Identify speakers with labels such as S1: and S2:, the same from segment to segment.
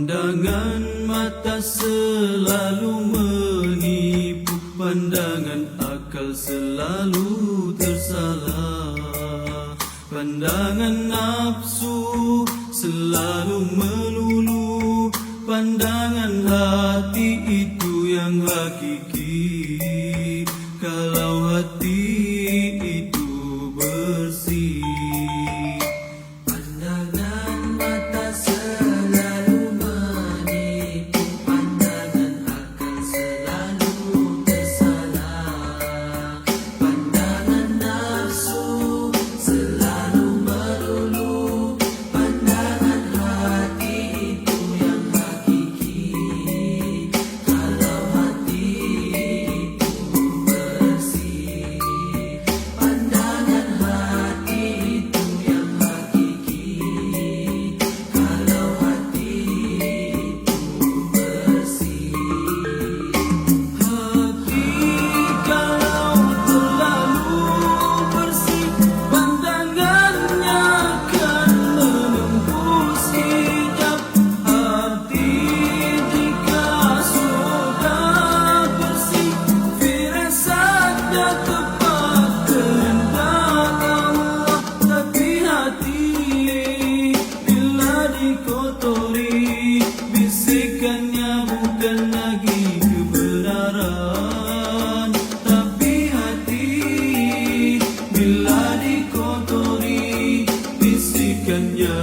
S1: Pandangan mata selalu menipu, pandangan akal selalu tersalah. Pandangan nafsu selalu melulu, pandangan hati itu yang hakiki. Kalau hati itu bersih,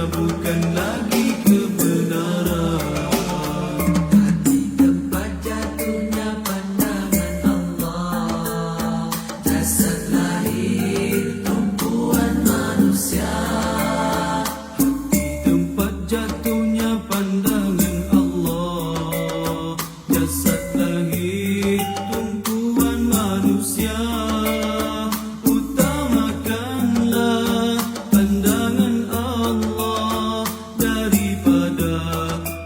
S1: bukan lagi kebenaran.
S2: Hati tempat jatuhnya pandangan Allah, jasad lahir tumpuan manusia.
S1: Hati tempat jatuhnya pandangan Allah, jasad lahir tumpuan manusia. Utamakanlah pandangan Allah daripada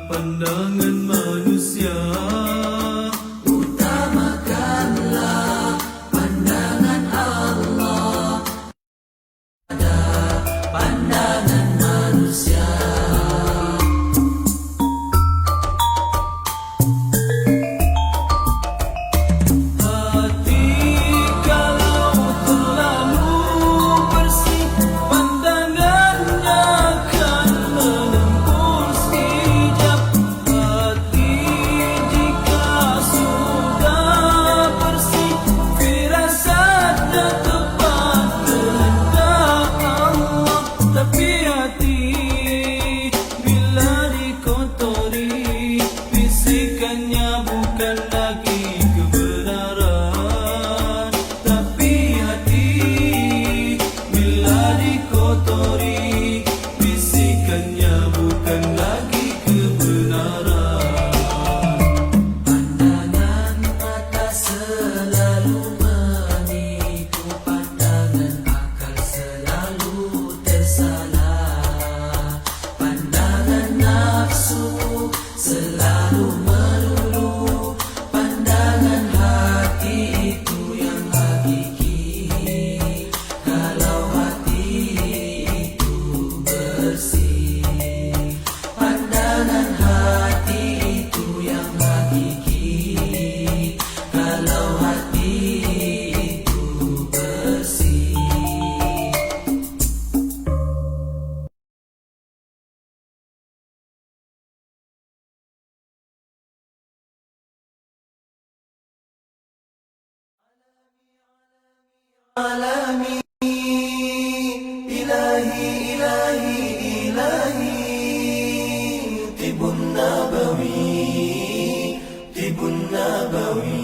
S1: pandangan manusia.
S2: Utamakanlah pandangan Allah pada pandangan manusia.
S1: Hati kalau terlalu bersih, pandangannya akan menembus hijab. Hati jika sudah bersih, firasatnya tepat kehendak Allah. Tapi hati bila dikotori, bisikannya bukan lagi kebenaran. Tapi hati bila dikotori, bisikannya bukan lagi kebenaran.
S2: Pandangan mata selalu menipu, pandangan akal selalu tersalah. Pandangan nafsu selalu melulu, pandangan hati itu yang hakiki. Kalau hati itu bersih, pandangan hati itu yang hakiki. Kalau hati itu bersih.
S1: Alami ilahi ilahi ilahi, tibun nabawi, tibun nabawi.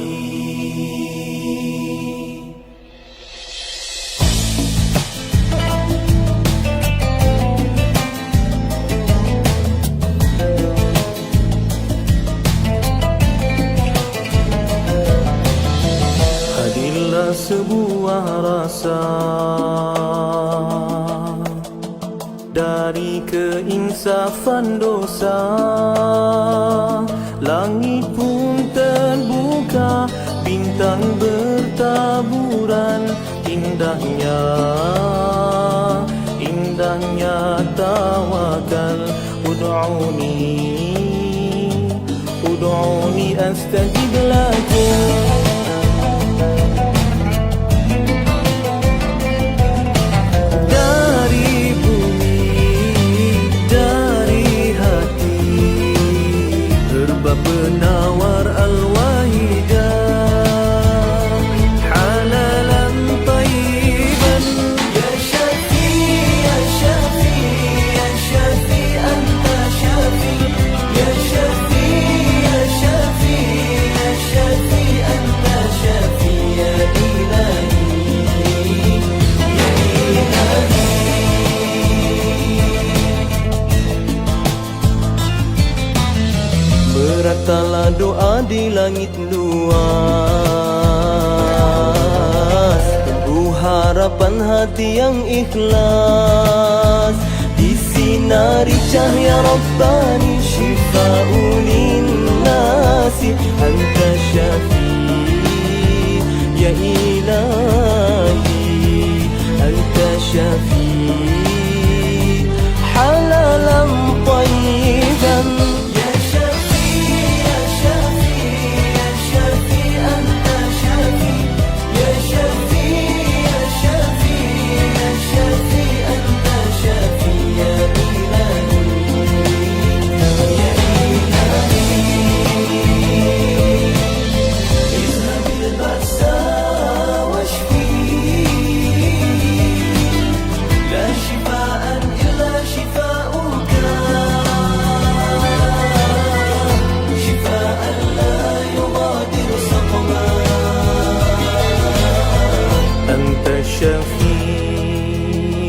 S1: Hadirlah sebuah rasa dari keinsafan dosa. Langit pun terbuka, bintang bertaburan. Indahnya, indahnya tawakal. Ud'uni ادعوني أستجب لكم dari bumi, dari hati, herba penawar al-wahidah, halalan tayyiban. Ya Syafi, ya Syafi, ya Syafi, anta Syafi. Ya Syafi, ya Syafi, ya Syafi, anta Syafi. Ya Ilahi, ya Ilahi. Meratalah doa di langit luas, penuh harapan hati yang ikhlas, disinari cahaya Rabbani, syifa'ulin nasi. Anta Syafi, ya Ilahi, Anta Syafi, halalan tayyiban. Ya Syafi, ya Syafi, ya Syafi, anta Syafi. Ya Syafi, ya Syafi, ya Syafi, anta Syafi. Ya Ilahi, ya Ilahi. Izhabil ba'sa washfi, la shifaan illa shifauka, shifaan la yughadiru saqama. Anta Syafi,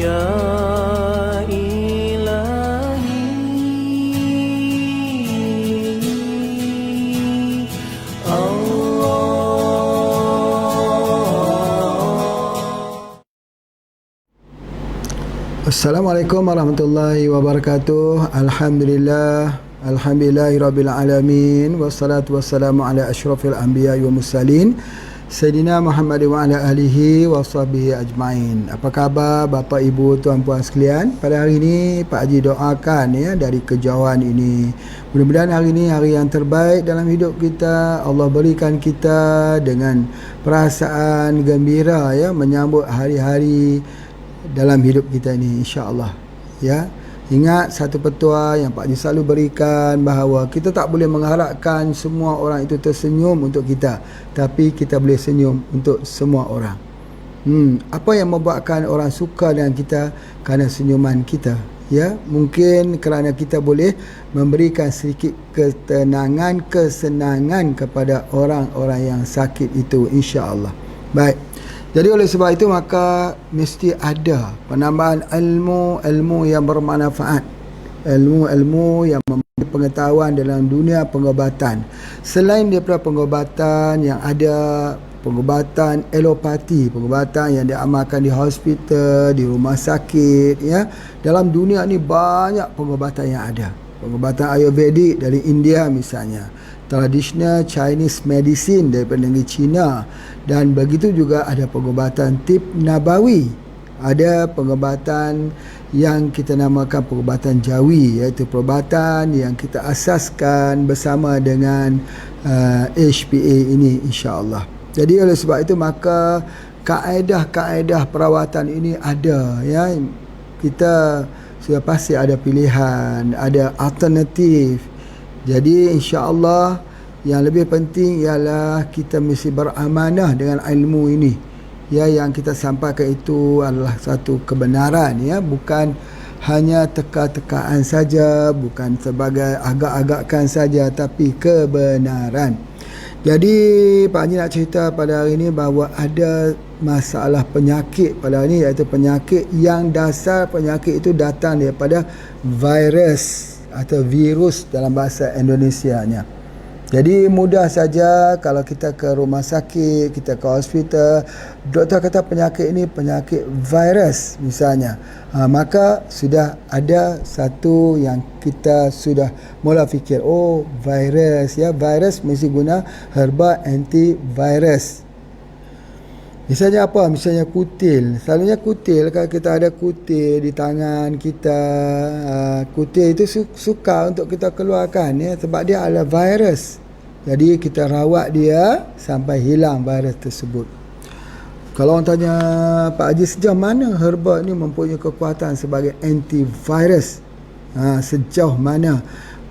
S1: ya Ilahi, Allah.
S3: Assalamualaikum warahmatullahi wabarakatuh. Alhamdulillahirabbil alamin, wassalatu wassalamu ala asyrafil anbiya'i wa mursalin Sayyidina Muhammad wa ala alihi wa sahbihi ajmain. Apa khabar bapa ibu tuan puan sekalian? Pada hari ini Pak Haji doakan ya dari kejauhan ini, mudah-mudahan hari ini hari yang terbaik dalam hidup kita. Allah berikan kita dengan perasaan gembira ya menyambut hari-hari dalam hidup kita ini, insya-Allah ya. Ingat satu petua yang Pak Haji selalu berikan, bahawa kita tak boleh mengharapkan semua orang itu tersenyum untuk kita, tapi kita boleh senyum untuk semua orang. Apa yang membuatkan orang suka dengan kita? Kerana senyuman kita ya. Mungkin kerana kita boleh memberikan sedikit ketenangan, kesenangan kepada orang-orang yang sakit itu, insya-Allah. Baik. Jadi oleh sebab itu maka mesti ada penambahan ilmu yang bermanfaat, ilmu yang memberi pengetahuan dalam dunia pengobatan. Selain daripada pengobatan yang ada, pengobatan alopati, pengobatan yang diamalkan di hospital, di rumah sakit ya. Dalam dunia ni banyak pengobatan yang ada. Pengobatan Ayurvedik dari India misalnya, traditional Chinese medicine daripada negeri China, dan begitu juga ada pengobatan tib nabawi, ada pengobatan yang kita namakan pengobatan jawi, iaitu perubatan yang kita asaskan bersama dengan HPA ini, insya-Allah. Jadi oleh sebab itu maka kaedah-kaedah perawatan ini ada ya. Kita sudah pasti ada pilihan, ada alternatif. Jadi insya-Allah yang lebih penting ialah kita mesti beramanah dengan ilmu ini ya. Yang kita sampaikan itu adalah satu kebenaran ya, bukan hanya teka-tekaan saja, bukan sebagai agak-agakkan saja, tapi kebenaran. Jadi Pak Haji nak cerita pada hari ini bahawa ada masalah penyakit pada hari ini, iaitu penyakit yang dasar penyakit itu datang daripada virus atau virus dalam bahasa Indonesianya. Jadi mudah saja kalau kita ke rumah sakit, kita ke hospital, doktor kata penyakit ini penyakit virus misalnya, maka sudah ada satu yang kita sudah mula fikir, oh virus ya, virus mesti guna herba antivirus. Misalnya apa? Misalnya kutil. Selalunya kutil, kalau kita ada kutil di tangan kita, kutil itu suka untuk kita keluarkan ya, sebab dia adalah virus. Jadi kita rawat dia sampai hilang virus tersebut. Kalau orang tanya, Pak Haji, sejauh mana herba ni mempunyai kekuatan sebagai antivirus? Sejauh mana?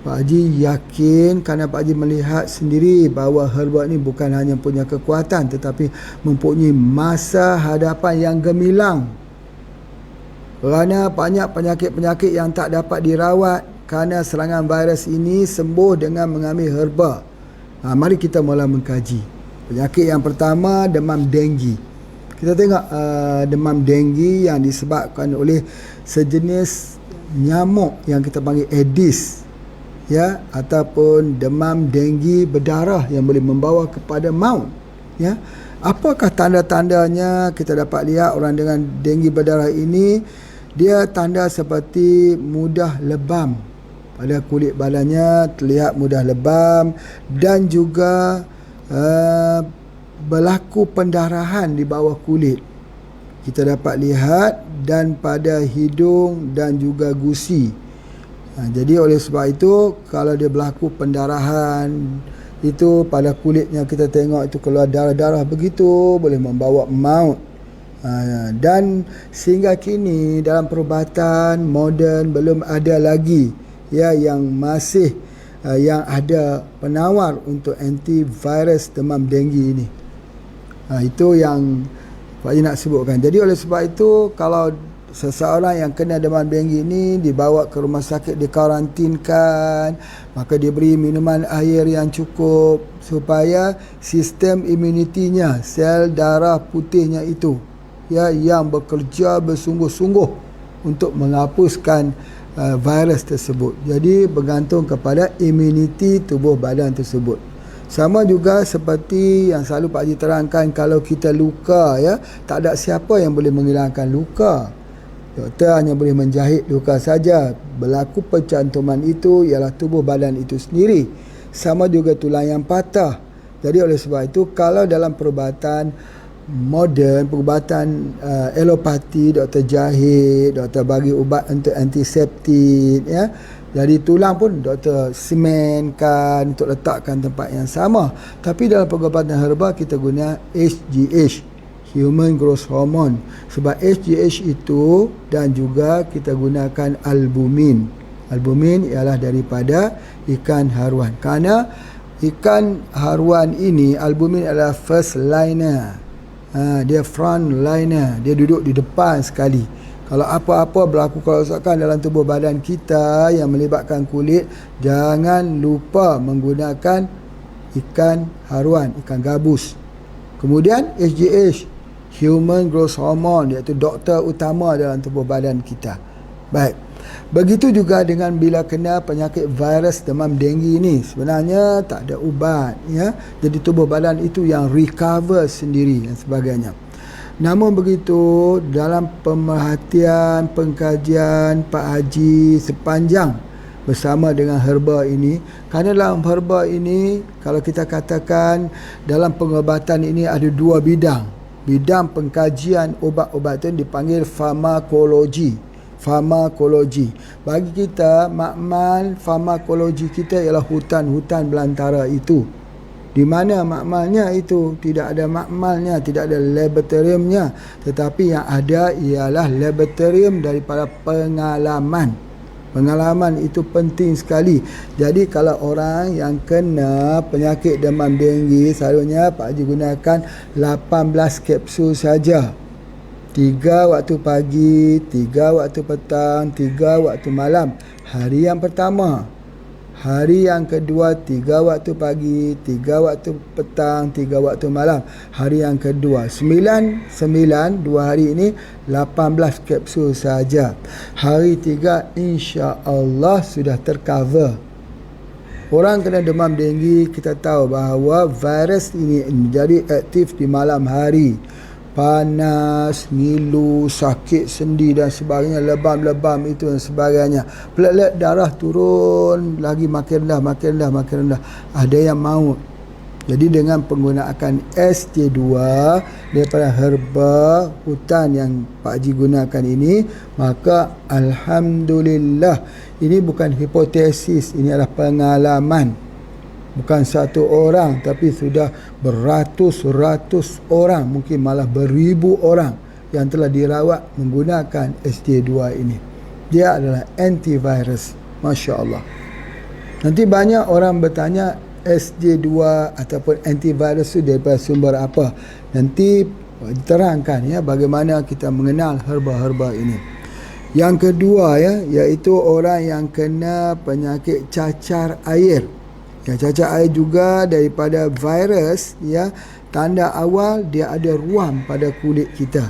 S3: Pak Haji yakin kerana Pak Haji melihat sendiri bahawa herba ni bukan hanya punya kekuatan tetapi mempunyai masa hadapan yang gemilang. Kerana banyak penyakit-penyakit yang tak dapat dirawat kerana serangan virus ini sembuh dengan mengambil herba. Mari kita mula mengkaji. Penyakit yang pertama, demam denggi. Kita tengok demam denggi yang disebabkan oleh sejenis nyamuk yang kita panggil Aedes, ya, ataupun demam denggi berdarah yang boleh membawa kepada maut, ya. Apakah tanda-tandanya? Kita dapat lihat orang dengan denggi berdarah ini, dia tanda seperti mudah lebam. Pada kulit badannya terlihat mudah lebam dan juga berlaku pendarahan di bawah kulit. Kita dapat lihat dan pada hidung dan juga gusi. Jadi oleh sebab itu, kalau dia berlaku pendarahan itu pada kulitnya, kita tengok itu keluar darah-darah begitu, boleh membawa maut. Dan sehingga kini dalam perubatan moden belum ada lagi, ya, yang masih yang ada penawar untuk antivirus demam denggi ini. Itu yang Pak Haji nak sebutkan. Jadi oleh sebab itu, kalau seseorang yang kena demam denggi ini dibawa ke rumah sakit, dikarantinkan, maka diberi minuman air yang cukup supaya sistem imunitinya, sel darah putihnya itu, ya, yang bekerja bersungguh-sungguh untuk menghapuskan virus tersebut. Jadi bergantung kepada imuniti tubuh badan tersebut. Sama juga seperti yang selalu Pak Haji terangkan, kalau kita luka, ya, tak ada siapa yang boleh menghilangkan luka. Doktor hanya boleh menjahit luka saja. Berlaku pencantuman itu ialah tubuh badan itu sendiri. Sama juga tulang yang patah. Jadi oleh sebab itu, kalau dalam perubatan moden, perubatan alopati, doktor jahit, doktor bagi ubat untuk antiseptik, ya. Jadi tulang pun doktor semenkan untuk letakkan tempat yang sama. Tapi dalam perubatan herba kita guna HGH, Human Growth Hormone. Sebab HGH itu, dan juga kita gunakan albumin. Albumin ialah daripada ikan haruan. Kerana ikan haruan ini, albumin adalah first liner. Dia front liner. Dia duduk di depan sekali. Kalau apa-apa berlaku kerosakan dalam tubuh badan kita yang melibatkan kulit, jangan lupa menggunakan ikan haruan, ikan gabus. Kemudian HGH, Human Growth Hormone, iaitu doktor utama dalam tubuh badan kita. Baik. Begitu juga dengan bila kena penyakit virus demam denggi ini, sebenarnya tak ada ubat, ya. Jadi tubuh badan itu yang recover sendiri dan sebagainya. Namun begitu, dalam pemerhatian, pengkajian Pak Haji sepanjang bersama dengan herba ini, kerana dalam herba ini, kalau kita katakan dalam pengobatan ini ada dua bidang. Bidang pengkajian obat-obat itu dipanggil farmakologi. Farmakologi. Bagi kita, makmal farmakologi kita ialah hutan-hutan belantara itu. Di mana makmalnya itu? Tidak ada makmalnya, tidak ada laboratoriumnya, tetapi yang ada ialah laboratorium daripada pengalaman. Pengalaman itu penting sekali. Jadi kalau orang yang kena penyakit demam denggi, selalunya Pak Haji gunakan 18 kapsul saja. 3 waktu pagi, 3 waktu petang, 3 waktu malam. Hari yang pertama. Hari yang kedua, 3 waktu pagi, 3 waktu petang, 3 waktu malam. Hari yang kedua, 9, 2 hari ini 18 kapsul saja. Hari 3 insya-Allah sudah tercover. Orang kena demam denggi, kita tahu bahawa virus ini menjadi aktif di malam hari. Panas, ngilu, sakit sendi dan sebagainya, lebam-lebam itu dan sebagainya. Platelet darah turun lagi, makin rendah. Ada yang maut. Jadi dengan penggunaan ST2 daripada herba hutan yang Pak Haji gunakan ini, maka alhamdulillah, ini bukan hipotesis, ini adalah pengalaman. Bukan satu orang, tapi sudah beratus-ratus orang, mungkin malah beribu orang yang telah dirawat menggunakan SJ2 ini. Dia adalah antivirus. Masya Allah. Nanti banyak orang bertanya SJ2 ataupun antivirus itu daripada sumber apa. Nanti terangkan ya bagaimana kita mengenal herba-herba ini. Yang kedua ya, iaitu orang yang kena penyakit cacar air. Ya, cacar air juga daripada virus ya. Tanda awal dia ada ruam pada kulit kita.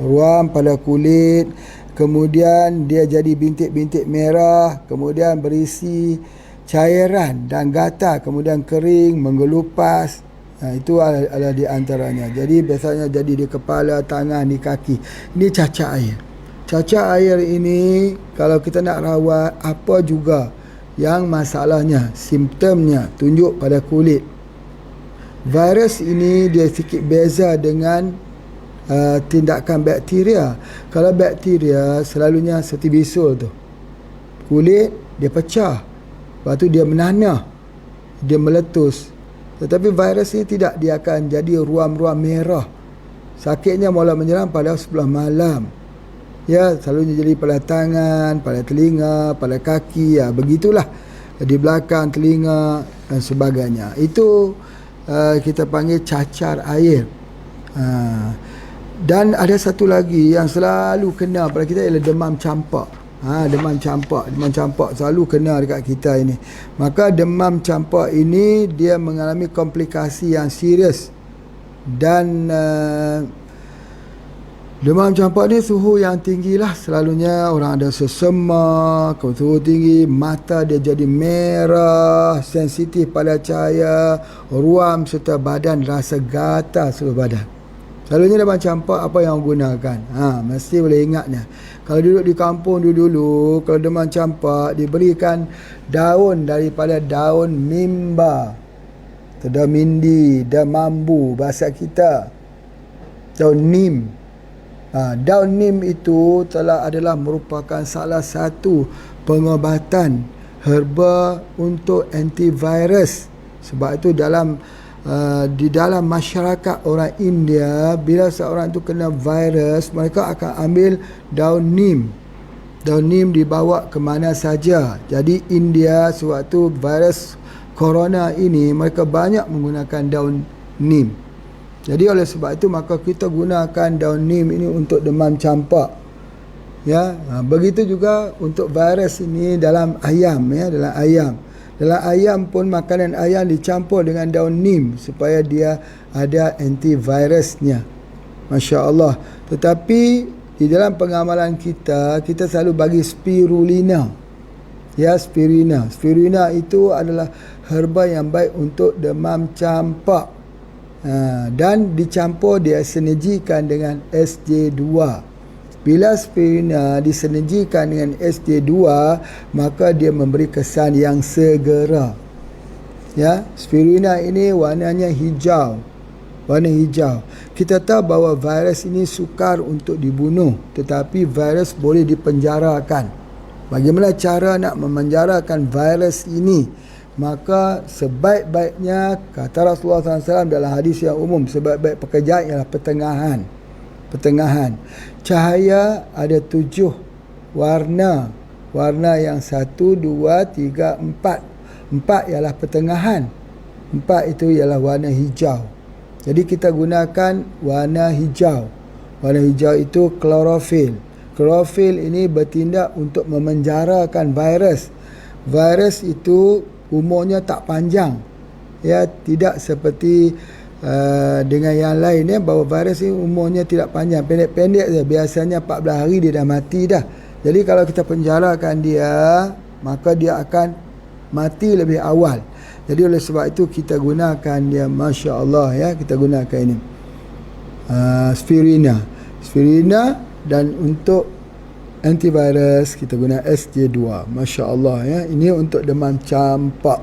S3: Ruam pada kulit, kemudian dia jadi bintik-bintik merah, kemudian berisi cairan dan gatal, kemudian kering, menggelupas. Itu adalah di antaranya. Jadi biasanya jadi di kepala, tangan, di kaki. Ini cacar air. Cacar air ini kalau kita nak rawat apa juga yang masalahnya, simptomnya tunjuk pada kulit. Virus ini dia sikit beza dengan tindakan bakteria. Kalau bakteria selalunya seperti bisul tu. Kulit dia pecah. Lepas tu dia menanah. Dia meletus. Tetapi virus ini tidak, dia akan jadi ruam-ruam merah. Sakitnya mula menyerang pada sebelah malam. Ya, selalunya jadi pada tangan, pada telinga, pada kaki, ya begitulah. Di belakang telinga dan sebagainya. Itu kita panggil cacar air. Dan ada satu lagi yang selalu kena pada kita ialah demam campak. Demam campak selalu kena dekat kita ini. Maka demam campak ini dia mengalami komplikasi yang serius. Dan demam campak ni suhu yang tinggi lah. Selalunya orang ada sesema, suhu tinggi, mata dia jadi merah, sensitif pada cahaya, ruam serta badan rasa gatal seluruh badan. Selalunya demam campak apa yang gunakan? Mesti boleh ingatnya. Kalau duduk di kampung dulu, kalau demam campak diberikan daun daripada daun mimba, daun mindi, daun mambu bahasa kita, daun nim. Daun nim itu adalah merupakan salah satu pengobatan herba untuk antivirus. Sebab itu di dalam masyarakat orang India, bila seorang itu kena virus, mereka akan ambil daun nim. Daun nim dibawa ke mana saja. Jadi India sewaktu virus corona ini, mereka banyak menggunakan daun nim. Jadi oleh sebab itu maka kita gunakan daun nim ini untuk demam campak. Ya, begitu juga untuk virus ini dalam ayam ya, dalam ayam. Dalam ayam pun makanan ayam dicampur dengan daun nim supaya dia ada antivirusnya. Masya Allah. Tetapi di dalam pengamalan kita selalu bagi spirulina. Ya, spirulina. Spirulina itu adalah herba yang baik untuk demam campak. Dan dicampur, dia sinergikan dengan SJ2. Bila spirulina disinergikan dengan SJ2, maka dia memberi kesan yang segera. Ya, spirulina ini warnanya hijau. Warna hijau. Kita tahu bahawa virus ini sukar untuk dibunuh, tetapi virus boleh dipenjarakan. Bagaimana cara nak memenjarakan virus ini? Maka sebaik-baiknya, kata Rasulullah SAW dalam hadis yang umum, sebaik-baik pekerjaan ialah pertengahan. Cahaya ada 7 warna. Warna yang 1, 2, 3, 4. 4 ialah pertengahan. 4 itu ialah warna hijau. Jadi kita gunakan warna hijau. Warna hijau itu klorofil. Klorofil ini bertindak untuk memenjarakan virus. Virus itu umurnya tak panjang. Ya, tidak seperti dengan yang lain ya, bahawa virus ini umurnya tidak panjang, pendek-pendek saja. Biasanya 14 hari dia dah mati dah. Jadi kalau kita penjarakan dia, maka dia akan mati lebih awal. Jadi oleh sebab itu kita gunakan dia, Masya Allah ya, kita gunakan ini spirulina, dan untuk antivirus kita guna SJ2. Masya Allah ya. Ini untuk demam campak.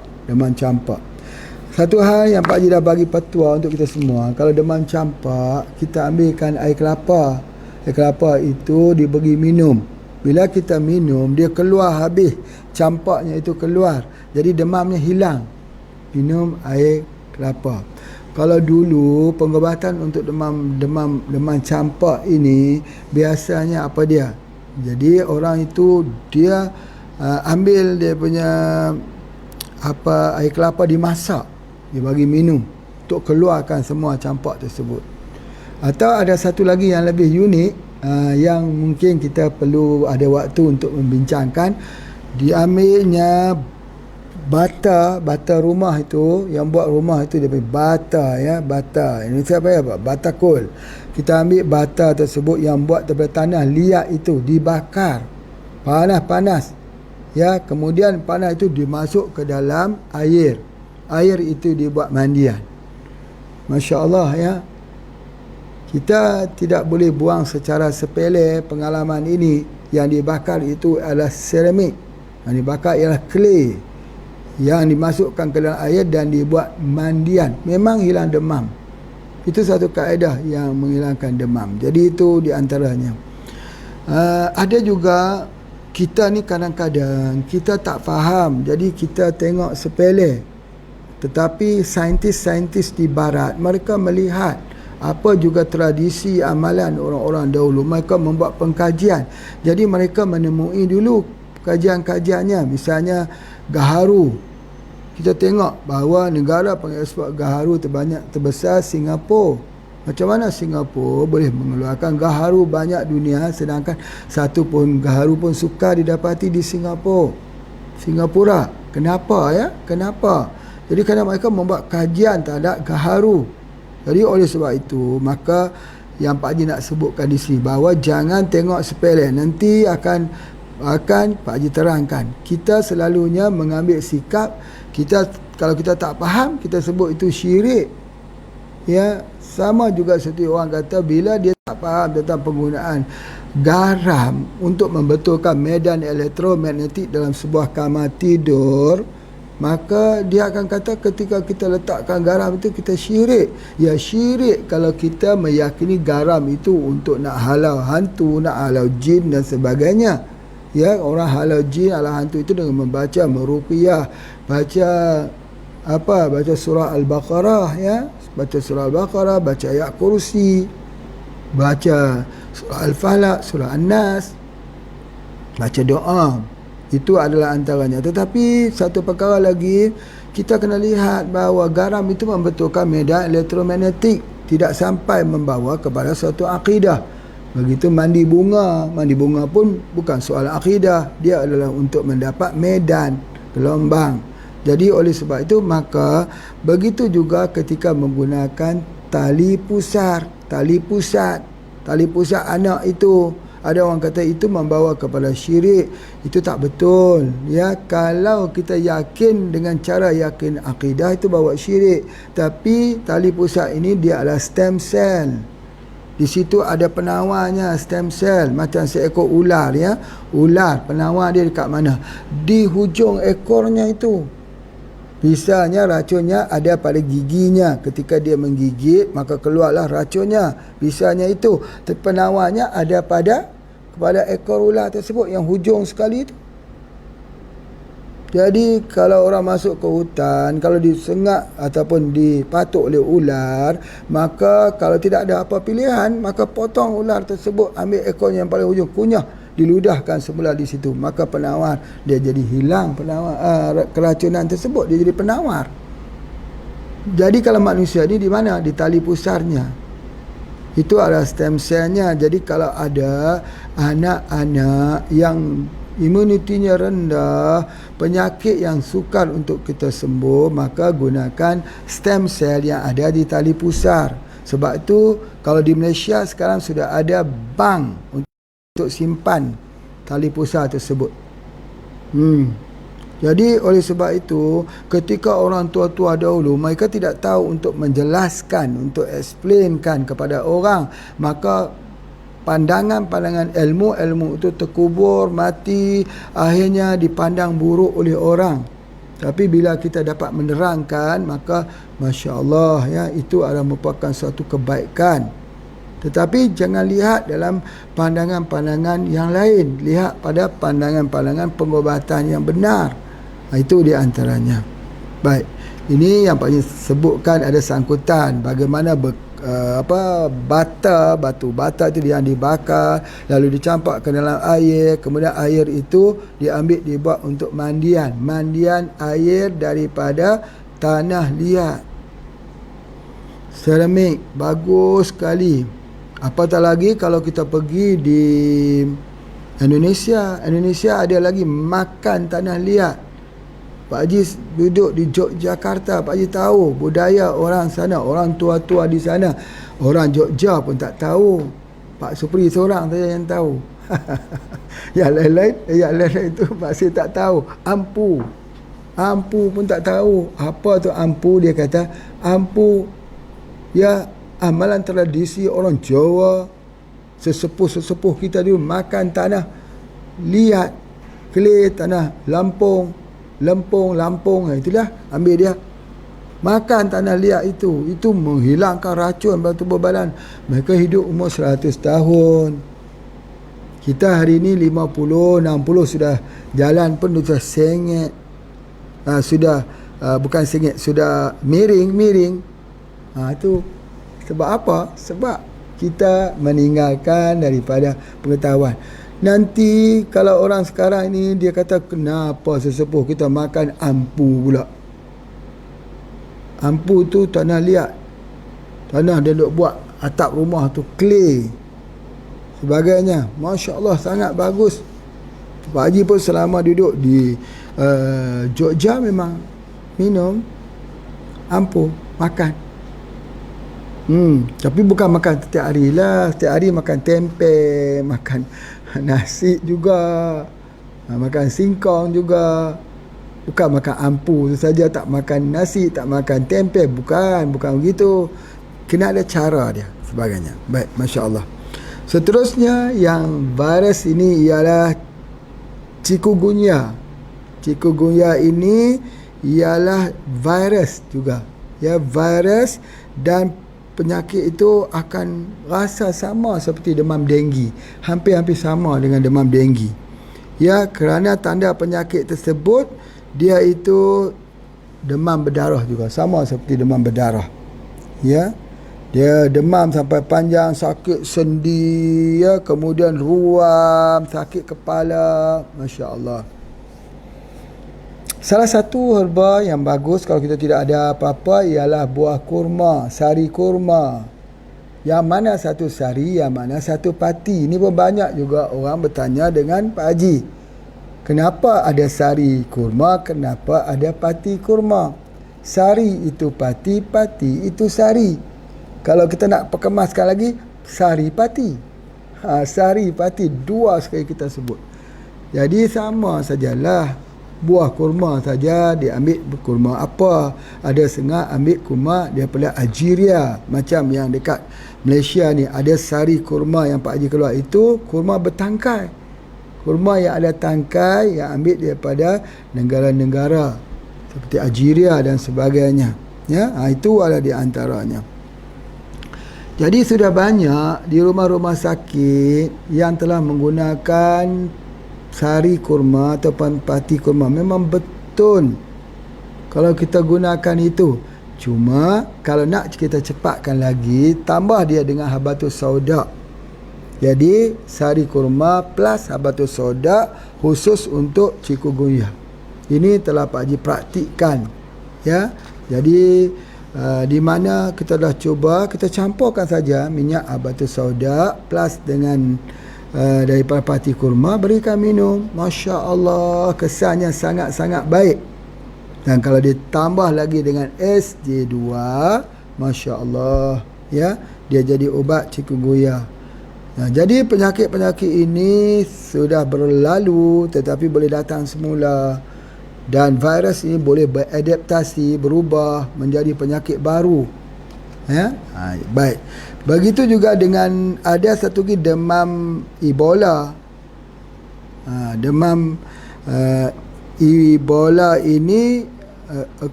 S3: Satu hal yang Pak Haji dah bagi petua untuk kita semua, kalau demam campak, kita ambilkan air kelapa. Air kelapa itu diberi minum. Bila kita minum, dia keluar habis, campaknya itu keluar. Jadi demamnya hilang. minum air kelapa. Kalau dulu pengobatan untuk demam campak ini biasanya apa dia? Jadi orang itu dia ambil dia punya air kelapa dimasak, dia bagi minum untuk keluarkan semua campak tersebut. Atau ada satu lagi yang lebih unik, yang mungkin kita perlu ada waktu untuk membincangkan. Diambilnya bata rumah itu, yang buat rumah itu dia panggil bata, ya, bata. Ini siapa ya, bata kol. Kita ambil bata tersebut yang buat daripada tanah liat itu, dibakar panas, ya, kemudian panas itu dimasuk ke dalam air itu dibuat mandian. Masya Allah, ya. Kita tidak boleh buang secara sepele pengalaman ini. Yang dibakar itu adalah seramik, yang dibakar ialah clay, yang dimasukkan ke dalam air dan dibuat mandian. Memang hilang demam. Itu satu kaedah yang menghilangkan demam. Jadi itu di antaranya. Ada juga kita ni kadang-kadang kita tak faham, jadi kita tengok sepele. Tetapi saintis-saintis di barat, mereka melihat apa juga tradisi amalan orang-orang dahulu. Mereka membuat pengkajian. Jadi mereka menemui dulu kajian-kajiannya. Misalnya gaharu. Kita tengok bahawa negara pengeksport gaharu terbesar Singapura. Macam mana Singapura boleh mengeluarkan gaharu banyak dunia, sedangkan satu pun gaharu pun sukar didapati di Singapura. Kenapa, ya? Kenapa? Jadi kerana mereka membuat kajian terhadap gaharu. Jadi oleh sebab itu, maka yang Pak Haji nak sebutkan di sini, bahawa jangan tengok sepele. Nanti akan Pak Haji terangkan. Kita selalunya mengambil sikap, kalau kita tak faham, kita sebut itu syirik. Ya, sama juga seperti orang kata bila dia tak faham tentang penggunaan garam untuk membetulkan medan elektromagnetik dalam sebuah kamar tidur, maka dia akan kata ketika kita letakkan garam itu kita syirik. Ya, syirik kalau kita meyakini garam itu untuk nak halau hantu, nak halau jin dan sebagainya. Ya, orang halau jin, halau hantu itu dengan membaca meruqyah, baca surah Al-Baqarah, ya. Baca surah Al-Baqarah, baca ayat kursi, baca surah Al-Falaq, surah An-Nas, baca doa. Itu adalah antaranya. Tetapi satu perkara lagi, kita kena lihat bahawa garam itu membetulkan medan elektromagnetik, tidak sampai membawa kepada suatu akidah. Begitu mandi bunga pun bukan soal akidah, dia adalah untuk mendapat medan gelombang. Jadi oleh sebab itu, maka begitu juga ketika menggunakan tali pusat anak itu. Ada orang kata itu membawa kepada syirik. Itu tak betul, ya. Kalau kita yakin dengan cara yakin akidah, itu bawa syirik. Tapi tali pusat ini dia adalah stem cell. Di situ ada penawarnya, stem cell, macam seekor ular, ya. Ular, penawar dia dekat mana? Di hujung ekornya itu. Misalnya racunnya ada pada giginya. Ketika dia menggigit, maka keluarlah racunnya. Misalnya itu. Penawarnya ada kepada ekor ular tersebut yang hujung sekali itu. Jadi kalau orang masuk ke hutan, kalau disengat ataupun dipatuk oleh ular, maka kalau tidak ada apa pilihan, maka potong ular tersebut, ambil ekornya yang paling hujung, kunyah, diludahkan semula di situ. Maka penawar dia jadi hilang, keracunan tersebut dia jadi penawar. Jadi kalau manusia ni di mana? Di tali pusarnya. Itu adalah stem cellnya. Jadi kalau ada anak-anak yang imunitinya rendah, penyakit yang sukar untuk kita sembuh, maka gunakan stem cell yang ada di tali pusar. Sebab itu kalau di Malaysia sekarang sudah ada bank untuk simpan tali pusar tersebut. Jadi oleh sebab itu, ketika orang tua-tua dahulu mereka tidak tahu untuk menjelaskan, untuk explainkan kepada orang, maka pandangan-pandangan ilmu itu terkubur, mati, akhirnya dipandang buruk oleh orang. Tapi bila kita dapat menerangkan, maka Masya Allah, ya, itu adalah merupakan suatu kebaikan. Tetapi jangan lihat dalam pandangan-pandangan yang lain, lihat pada pandangan-pandangan pengobatan yang benar. Itu di antaranya. Baik, Ini yang Pak Haji sebutkan ada sangkutan bagaimana batu bata itu yang dibakar lalu dicampak ke dalam air, kemudian air itu diambil dibuat untuk mandian air daripada tanah liat. Seramik bagus sekali. Apatah lagi kalau kita pergi di Indonesia ada lagi makan tanah liat. Pak Haji duduk di Yogyakarta, Pak Haji tahu budaya orang sana, orang tua-tua di sana. Orang Jogja pun tak tahu. Pak Supri seorang saja yang tahu. yang lain-lain itu masih tak tahu. Ampu pun tak tahu. Apa tu ampu? Dia kata ampu ya amalan tradisi orang Jawa. Sesepuh kita dulu makan tanah liat, kelih, tanah lempung, itulah ambil dia makan tanah liat itu menghilangkan racun dalam tubuh badan. Mereka hidup umur 100 tahun. Kita hari ini 50, 60 sudah jalan pun sudah sengit. Bukan sengit, sudah miring. Itu sebab apa? Sebab kita meninggalkan daripada pengetahuan. Nanti kalau orang sekarang ni dia kata kenapa sesepuh kita makan ampu pula. Ampu tu tanah liat. Tanah dia duk buat atap rumah tu clay sebagainya. Masya Allah sangat bagus. Pak Haji pun selama duduk di Jogja memang minum ampu, makan. Tapi bukan makan setiap hari lah. Setiap hari makan tempe, makan nasi juga, makan singkong juga. Bukan makan ampu saja, tak makan nasi, tak makan tempe. Bukan begitu. Kena ada cara dia sebagainya. Baik, Masya Allah. Seterusnya yang virus ini ialah chikungunya. Chikungunya ini ialah virus juga. Ya, virus dan penyakit itu akan rasa sama seperti demam denggi. Hampir-hampir sama dengan demam denggi. Ya, kerana tanda penyakit tersebut dia itu demam berdarah juga, sama seperti demam berdarah. Ya. Dia demam sampai panjang, sakit sendi, ya, kemudian ruam, sakit kepala. Masya Allah. Salah satu herba yang bagus kalau kita tidak ada apa-apa ialah buah kurma, sari kurma. Yang mana satu sari, yang mana satu pati. Ini pun banyak juga orang bertanya dengan Pak Haji. Kenapa ada sari kurma, kenapa ada pati kurma? Sari itu pati, pati itu sari. Kalau kita nak perkemaskan lagi, sari pati. Sari pati, dua sekali kita sebut. Jadi sama sajalah. Buah kurma saja diambil kurma apa. Ada setengah ambil kurma daripada Algeria. Macam yang dekat Malaysia ni ada sari kurma yang Pak Haji keluar itu kurma bertangkai. Kurma yang ada tangkai yang ambil daripada negara-negara seperti Algeria dan sebagainya. Ya, itu adalah di antaranya. Jadi sudah banyak di rumah-rumah sakit yang telah menggunakan sari kurma ataupun pati kurma. Memang betul kalau kita gunakan itu. Cuma kalau nak kita cepatkan lagi, tambah dia dengan habatus sauda. Jadi sari kurma plus habatus sauda khusus untuk chikungunya. Ini telah Pak Haji praktikkan. Ya. Jadi di mana kita dah cuba, kita campurkan saja minyak habatus sauda plus dengan daripada pati kurma, berikan minum. Masya Allah, kesannya sangat-sangat baik. Dan kalau ditambah lagi dengan SJ2, Masya Allah, ya, dia jadi ubat chikungunya. Jadi penyakit-penyakit ini sudah berlalu tetapi boleh datang semula. Dan virus ini boleh beradaptasi, berubah menjadi penyakit baru. Ya? Baik. Begitu juga dengan ada satu lagi demam Ebola. Demam Ebola ini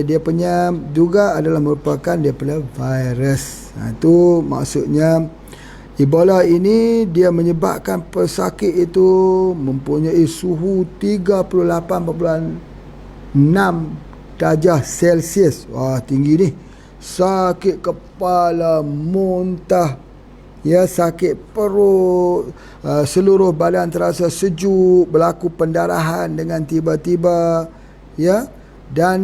S3: dia punya juga adalah merupakan daripada virus. Itu maksudnya Ebola ini dia menyebabkan pesakit itu mempunyai suhu 38.6 darjah Celsius. Wah, tinggi ni. Sakit kepala, muntah, ya, sakit perut, seluruh badan terasa sejuk, berlaku pendarahan dengan tiba-tiba, ya. Dan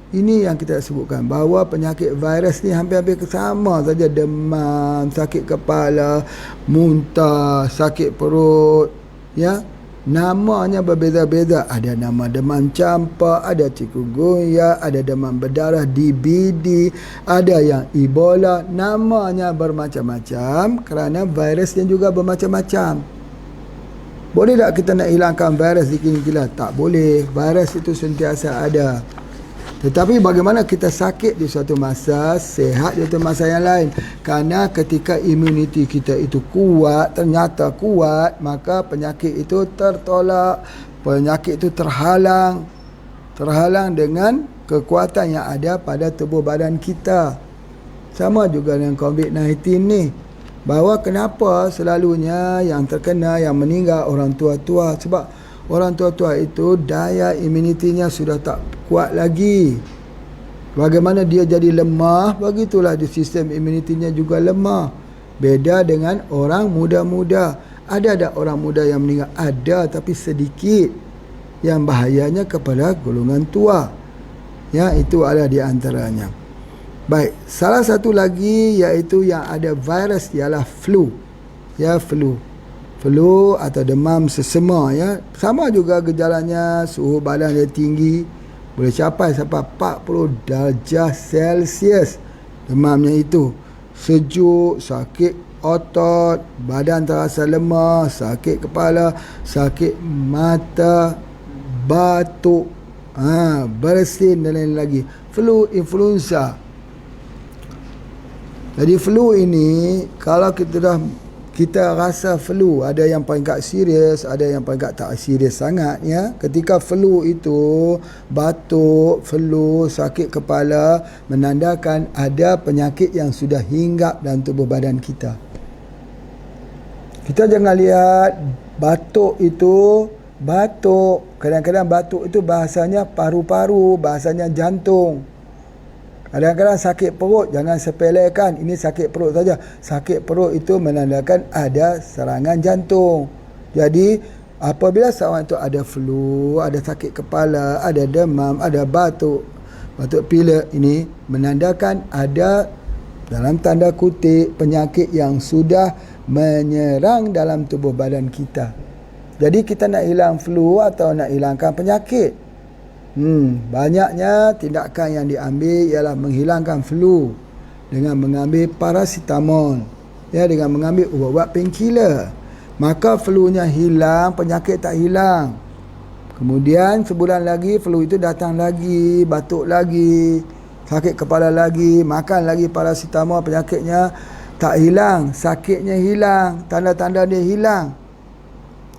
S3: ini yang kita sebutkan, bahawa penyakit virus ni hampir-hampir sama saja. Demam, sakit kepala, muntah, sakit perut, ya. Namanya berbeza-beza. Ada nama demam campak, ada chikungunya, ada demam berdarah, DBD, ada yang Ebola. Namanya bermacam-macam kerana virusnya juga bermacam-macam. Boleh tak kita nak hilangkan virus di kini-kini? Tak boleh. Virus itu sentiasa ada. Tetapi bagaimana kita sakit di suatu masa, sehat di suatu masa yang lain. Kerana ketika imuniti kita itu kuat, ternyata kuat, maka penyakit itu tertolak, penyakit itu terhalang dengan kekuatan yang ada pada tubuh badan kita. Sama juga dengan COVID-19 ni. Bahawa kenapa selalunya yang terkena, yang meninggal orang tua-tua? Sebab orang tua-tua itu daya imunitinya sudah tak kuat lagi. Bagaimana dia jadi lemah, begitulah di sistem imunitinya juga lemah. Beda dengan orang muda-muda. Ada orang muda yang meninggal? Ada, tapi sedikit. Yang bahayanya kepada golongan tua. Ya, itu ada di antaranya. Baik, salah satu lagi iaitu yang ada virus ialah flu. Ya, flu atau demam sesama, ya. Sama juga gejalanya, suhu badan dia tinggi, boleh capai sampai 40 darjah Celsius. Demamnya itu sejuk, sakit otot, badan terasa lemah, sakit kepala, sakit mata, batuk, bersin dan lain lagi. Flu, influenza. Jadi flu ini, kalau kita rasa flu, ada yang peringkat serius, ada yang peringkat tak serius sangat, ya. Ketika flu itu, batuk, flu, sakit kepala, menandakan ada penyakit yang sudah hinggap dalam tubuh badan kita. Kita jangan lihat batuk itu, kadang-kadang batuk itu bahasanya paru-paru, bahasanya jantung. Kadang-kadang sakit perut, jangan sepelekan, ini sakit perut saja. Sakit perut itu menandakan ada serangan jantung. Jadi apabila seorang itu ada flu, ada sakit kepala, ada demam, ada batuk pilek, ini menandakan ada, dalam tanda kutip, penyakit yang sudah menyerang dalam tubuh badan kita. Jadi kita nak hilang flu atau nak hilangkan penyakit, banyaknya tindakan yang diambil ialah menghilangkan flu dengan mengambil paracetamol, ya, dengan mengambil ubat-ubat painkiller. Maka flunya hilang, penyakit tak hilang. Kemudian sebulan lagi flu itu datang lagi, batuk lagi, sakit kepala lagi, makan lagi paracetamol, penyakitnya tak hilang, sakitnya hilang, tanda-tanda dia hilang.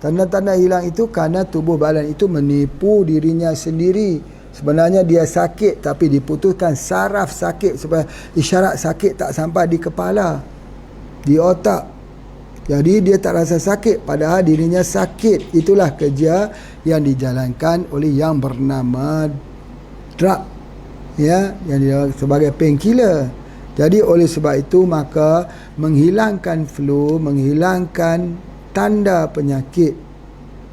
S3: Tanda-tanda hilang itu kerana tubuh badan itu menipu dirinya sendiri. Sebenarnya dia sakit, tapi diputuskan saraf sakit supaya isyarat sakit tak sampai di kepala, di otak. Jadi dia tak rasa sakit padahal dirinya sakit. Itulah kerja yang dijalankan oleh yang bernama drug, ya, yang dijalankan sebagai painkiller. Jadi oleh sebab itu maka menghilangkan flu, menghilangkan tanda penyakit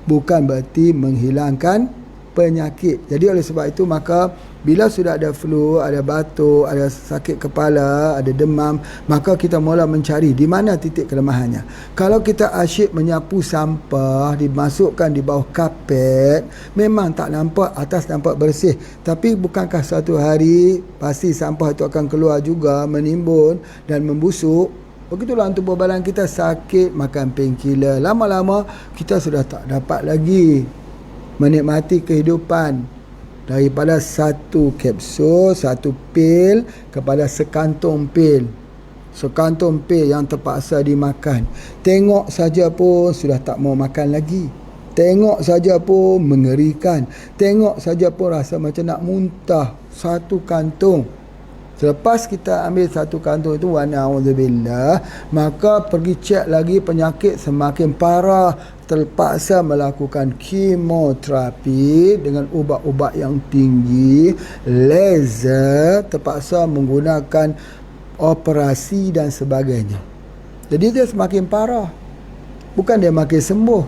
S3: bukan berarti menghilangkan penyakit. Jadi oleh sebab itu maka bila sudah ada flu, ada batuk, ada sakit kepala, ada demam, maka kita mula mencari di mana titik kelemahannya. Kalau kita asyik menyapu sampah, dimasukkan di bawah kapet, memang tak nampak, atas nampak bersih, tapi bukankah suatu hari pasti sampah itu akan keluar juga, menimbun dan membusuk? Begitulah tubuh badan kita sakit, makan painkiller, lama-lama kita sudah tak dapat lagi menikmati kehidupan. Daripada satu kapsul, satu pil kepada sekantung pil. Sekantung pil yang terpaksa dimakan. Tengok saja pun sudah tak mau makan lagi. Tengok saja pun mengerikan. Tengok saja pun rasa macam nak muntah. Satu kantung. Selepas kita ambil satu kantong itu, wa na'udzubillah, maka pergi cek lagi penyakit semakin parah, terpaksa melakukan kemoterapi dengan ubat-ubat yang tinggi, laser, terpaksa menggunakan operasi dan sebagainya. Jadi dia semakin parah, bukan dia makin sembuh.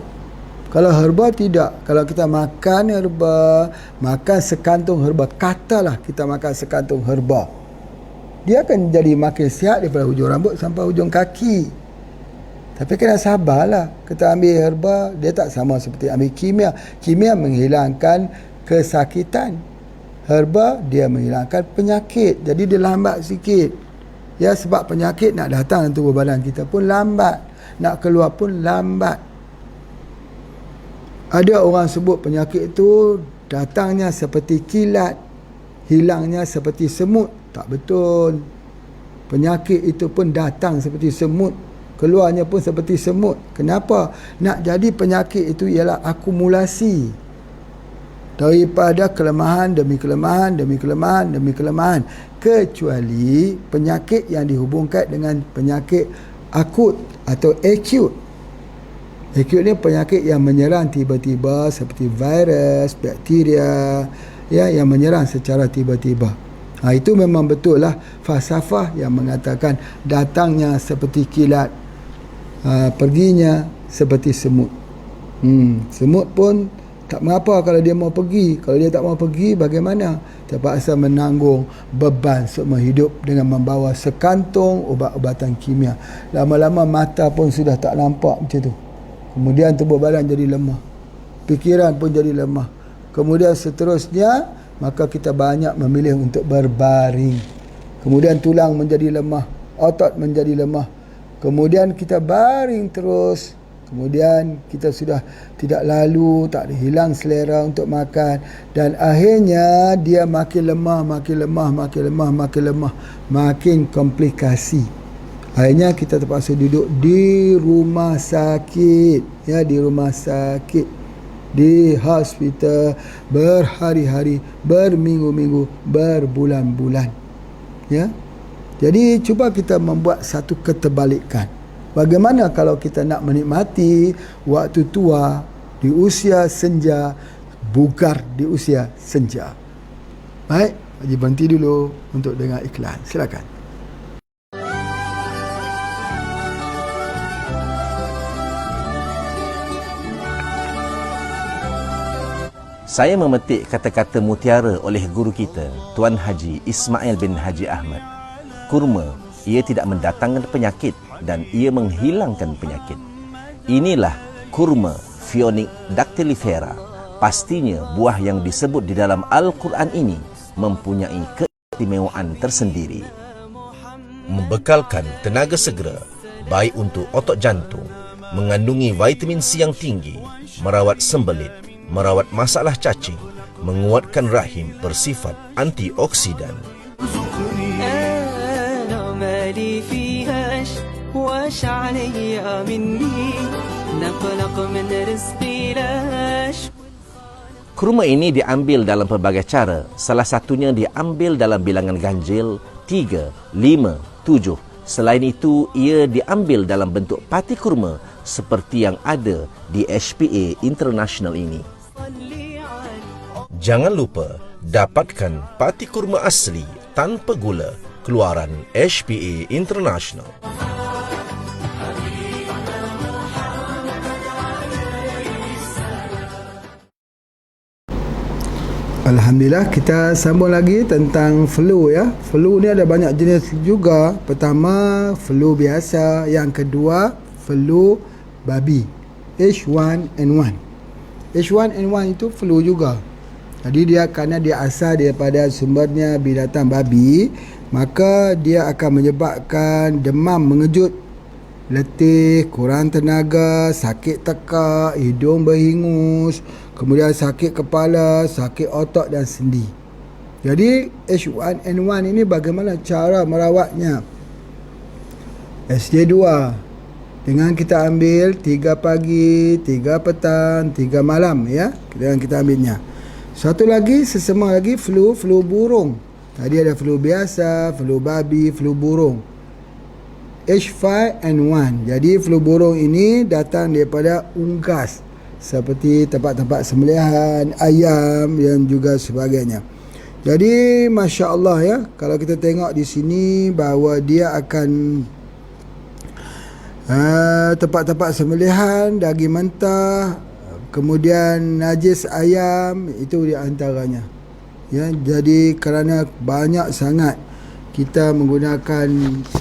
S3: Kalau herba tidak. Kalau kita makan herba, makan sekantung herba, katalah kita makan sekantung herba, dia akan jadi makin sihat daripada hujung rambut sampai hujung kaki. Tapi kena sabarlah. Kita ambil herba, dia tak sama seperti ambil kimia. Kimia menghilangkan kesakitan, herba dia menghilangkan penyakit. Jadi dia lambat sikit. Ya, sebab penyakit nak datang dalam tubuh badan kita pun lambat, nak keluar pun lambat. Ada orang sebut penyakit itu datangnya seperti kilat, hilangnya seperti semut. Tak betul. Penyakit itu pun datang seperti semut, keluarnya pun seperti semut. Kenapa? Nak jadi penyakit itu ialah akumulasi daripada kelemahan demi kelemahan demi kelemahan demi kelemahan. Kecuali penyakit yang dihubungkan dengan penyakit akut atau acute. Acute ni penyakit yang menyerang tiba-tiba seperti virus, bakteria, ya, yang menyerang secara tiba-tiba. Itu memang betul lah falsafah yang mengatakan datangnya seperti kilat, perginya seperti semut. Semut pun tak mengapa kalau dia mau pergi. Kalau dia tak mau pergi, bagaimana? Terpaksa menanggung beban seumur hidup dengan membawa sekantung ubat-ubatan kimia. Lama-lama mata pun sudah tak nampak macam tu. Kemudian tubuh badan jadi lemah, fikiran pun jadi lemah. Kemudian seterusnya, maka kita banyak memilih untuk berbaring. Kemudian tulang menjadi lemah, otot menjadi lemah. Kemudian kita baring terus. Kemudian kita sudah tidak lalu, tak hilang selera untuk makan. Dan akhirnya dia makin lemah, makin lemah, makin lemah, makin lemah, makin komplikasi. Akhirnya kita terpaksa duduk di rumah sakit. Ya, di rumah sakit, di hospital berhari-hari, berminggu-minggu, berbulan-bulan. Ya. Jadi cuba kita membuat satu keterbalikan. Bagaimana kalau kita nak menikmati waktu tua di usia senja, bugar di usia senja? Baik, Haji berhenti dulu untuk dengar iklan. Silakan.
S4: Saya memetik kata-kata mutiara oleh guru kita, Tuan Haji Ismail bin Haji Ahmad. Kurma, ia tidak mendatangkan penyakit dan ia menghilangkan penyakit. Inilah kurma Phoenis dactylifera. Pastinya buah yang disebut di dalam Al-Quran ini mempunyai keistimewaan tersendiri. Membekalkan tenaga segera, baik untuk otot jantung, mengandungi vitamin C yang tinggi, merawat sembelit, merawat masalah cacing, menguatkan rahim, bersifat antioksidan. Kurma ini diambil dalam pelbagai cara. Salah satunya diambil dalam bilangan ganjil 3, 5, 7. Selain itu, ia diambil dalam bentuk pati kurma seperti yang ada di HPA International ini. Jangan lupa dapatkan pati kurma asli tanpa gula keluaran HPA International.
S3: Alhamdulillah, kita sambung lagi tentang flu ya. Flu ni ada banyak jenis juga. Pertama, flu biasa. Yang kedua, flu babi, H1N1. H1N1 itu flu juga. Jadi dia kerana dia asal daripada sumbernya binatang babi, maka dia akan menyebabkan demam mengejut, letih, kurang tenaga, sakit tekak, hidung berhingus, kemudian sakit kepala, sakit otot dan sendi. Jadi H1N1 ini bagaimana cara merawatnya? SJ2 dengan kita ambil 3 pagi, 3 petang, 3 malam ya. Dengan kita ambilnya. Satu lagi, sesama lagi flu burung. Tadi ada flu biasa, flu babi, flu burung. H5N1. Jadi flu burung ini datang daripada unggas seperti tempat-tempat sembelihan ayam dan juga sebagainya. Jadi Masya Allah ya, kalau kita tengok di sini bahawa dia akan tempat-tempat sembelihan, daging mentah, kemudian najis ayam, itu di antaranya. Ya, jadi kerana banyak sangat kita menggunakan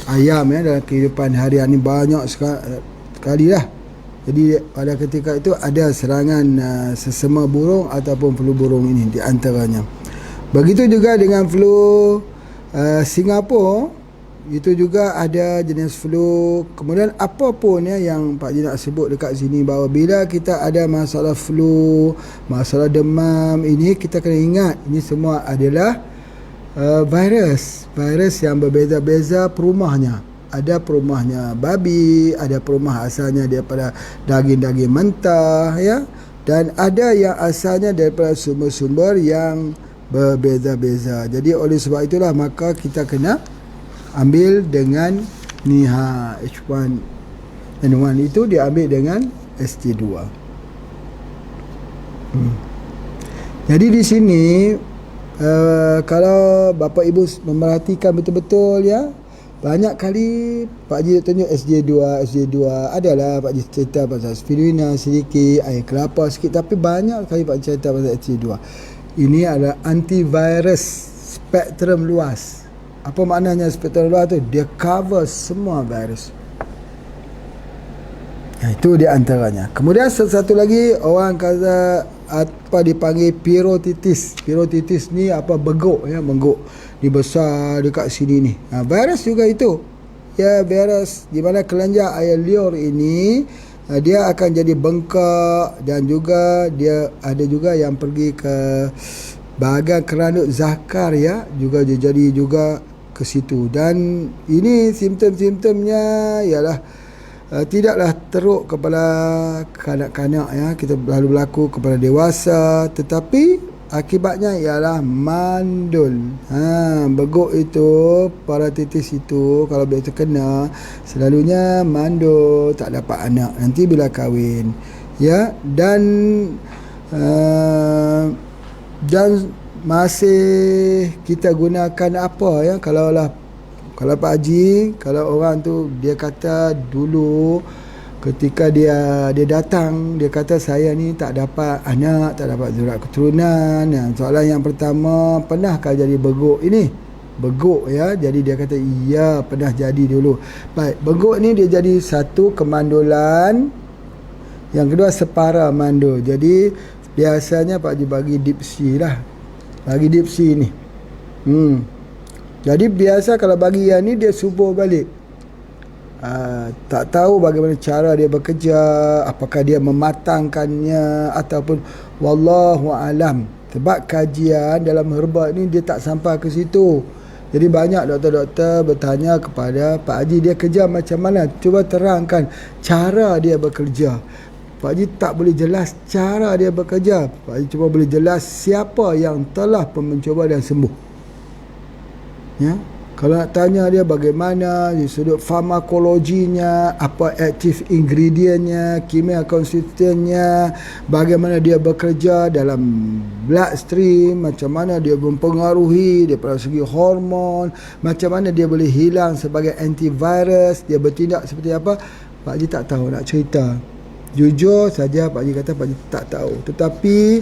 S3: ayam ya dalam kehidupan harian ni, banyak sekali lah. Jadi pada ketika itu ada serangan sesama burung ataupun flu burung ini di antaranya. Begitu juga dengan flu Singapura, itu juga ada jenis flu. Kemudian apa pun ya yang Pak Haji nak sebut dekat sini, bahawa bila kita ada masalah flu, masalah demam, ini kita kena ingat ini semua adalah virus yang berbeza-beza perumahnya. Ada perumahnya babi, ada perumah asalnya daripada daging-daging mentah ya, dan ada yang asalnya daripada sumber-sumber yang berbeza-beza. Jadi oleh sebab itulah maka kita kena ambil dengan ni H1N1 itu diambil dengan ST2. Jadi di sini kalau bapa ibu memerhatikan betul-betul ya, banyak kali Pak Haji tunjuk SJ2 adalah Pak Haji cerita pasal spirulina sedikit, air kelapa sikit, tapi banyak kali Pak Haji cerita pasal SJ2. Ini adalah antivirus spektrum luas. Apa maknanya spektrum luas tu? Dia cover semua virus. Itu di antaranya. Kemudian satu lagi orang kata apa dipanggil pirotitis. Pirotitis ni apa, beguk ya, mengguk. Dia besar dekat sini ni. Virus juga itu. Ya, virus di mana kelenjar air liur ini dia akan jadi bengkak, dan juga dia ada juga yang pergi ke bahagian keranut zakar ya, juga dia jadi juga ke situ. Dan ini simptom-simptomnya ialah tidaklah teruk kepada kanak-kanak ya, kita lalu berlaku kepada dewasa, tetapi akibatnya ialah mandul. Beguk itu, paratitis itu kalau bila terkena selalunya mandul, tak dapat anak nanti bila kahwin ya. Dan masih kita gunakan apa ya, kalau Pak Haji, kalau orang tu dia kata dulu ketika dia datang, dia kata saya ni tak dapat anak, tak dapat zurat keturunan. Soalan yang pertama, pernahkah jadi beguk ini? Beguk ya. Jadi dia kata iya, pernah jadi dulu. Baik, beguk ni dia jadi satu kemandulan, yang kedua separa mandul. Jadi biasanya Pak Haji bagi dipsi lah, bagi dipsi ni. Jadi biasa kalau bagi yang ni dia subuh balik. Tak tahu bagaimana cara dia bekerja, apakah dia mematangkannya ataupun wallahu alam. Sebab kajian dalam herba ni dia tak sampai ke situ. Jadi banyak doktor-doktor bertanya kepada Pak Haji, dia kerja macam mana? Cuba terangkan cara dia bekerja. Pak Haji tak boleh jelas cara dia bekerja. Pak Haji cuma boleh jelas siapa yang telah mencuba dan sembuh. Ya, kalau nak tanya dia bagaimana di sudut farmakologinya, apa aktif ingredientnya, kimia konstituennya, bagaimana dia bekerja dalam bloodstream, macam mana dia mempengaruhi daripada segi hormon, macam mana dia boleh hilang sebagai antivirus, dia bertindak seperti apa, Pak Haji tak tahu nak cerita. Jujur saja Pak Haji kata Pak Haji tak tahu. Tetapi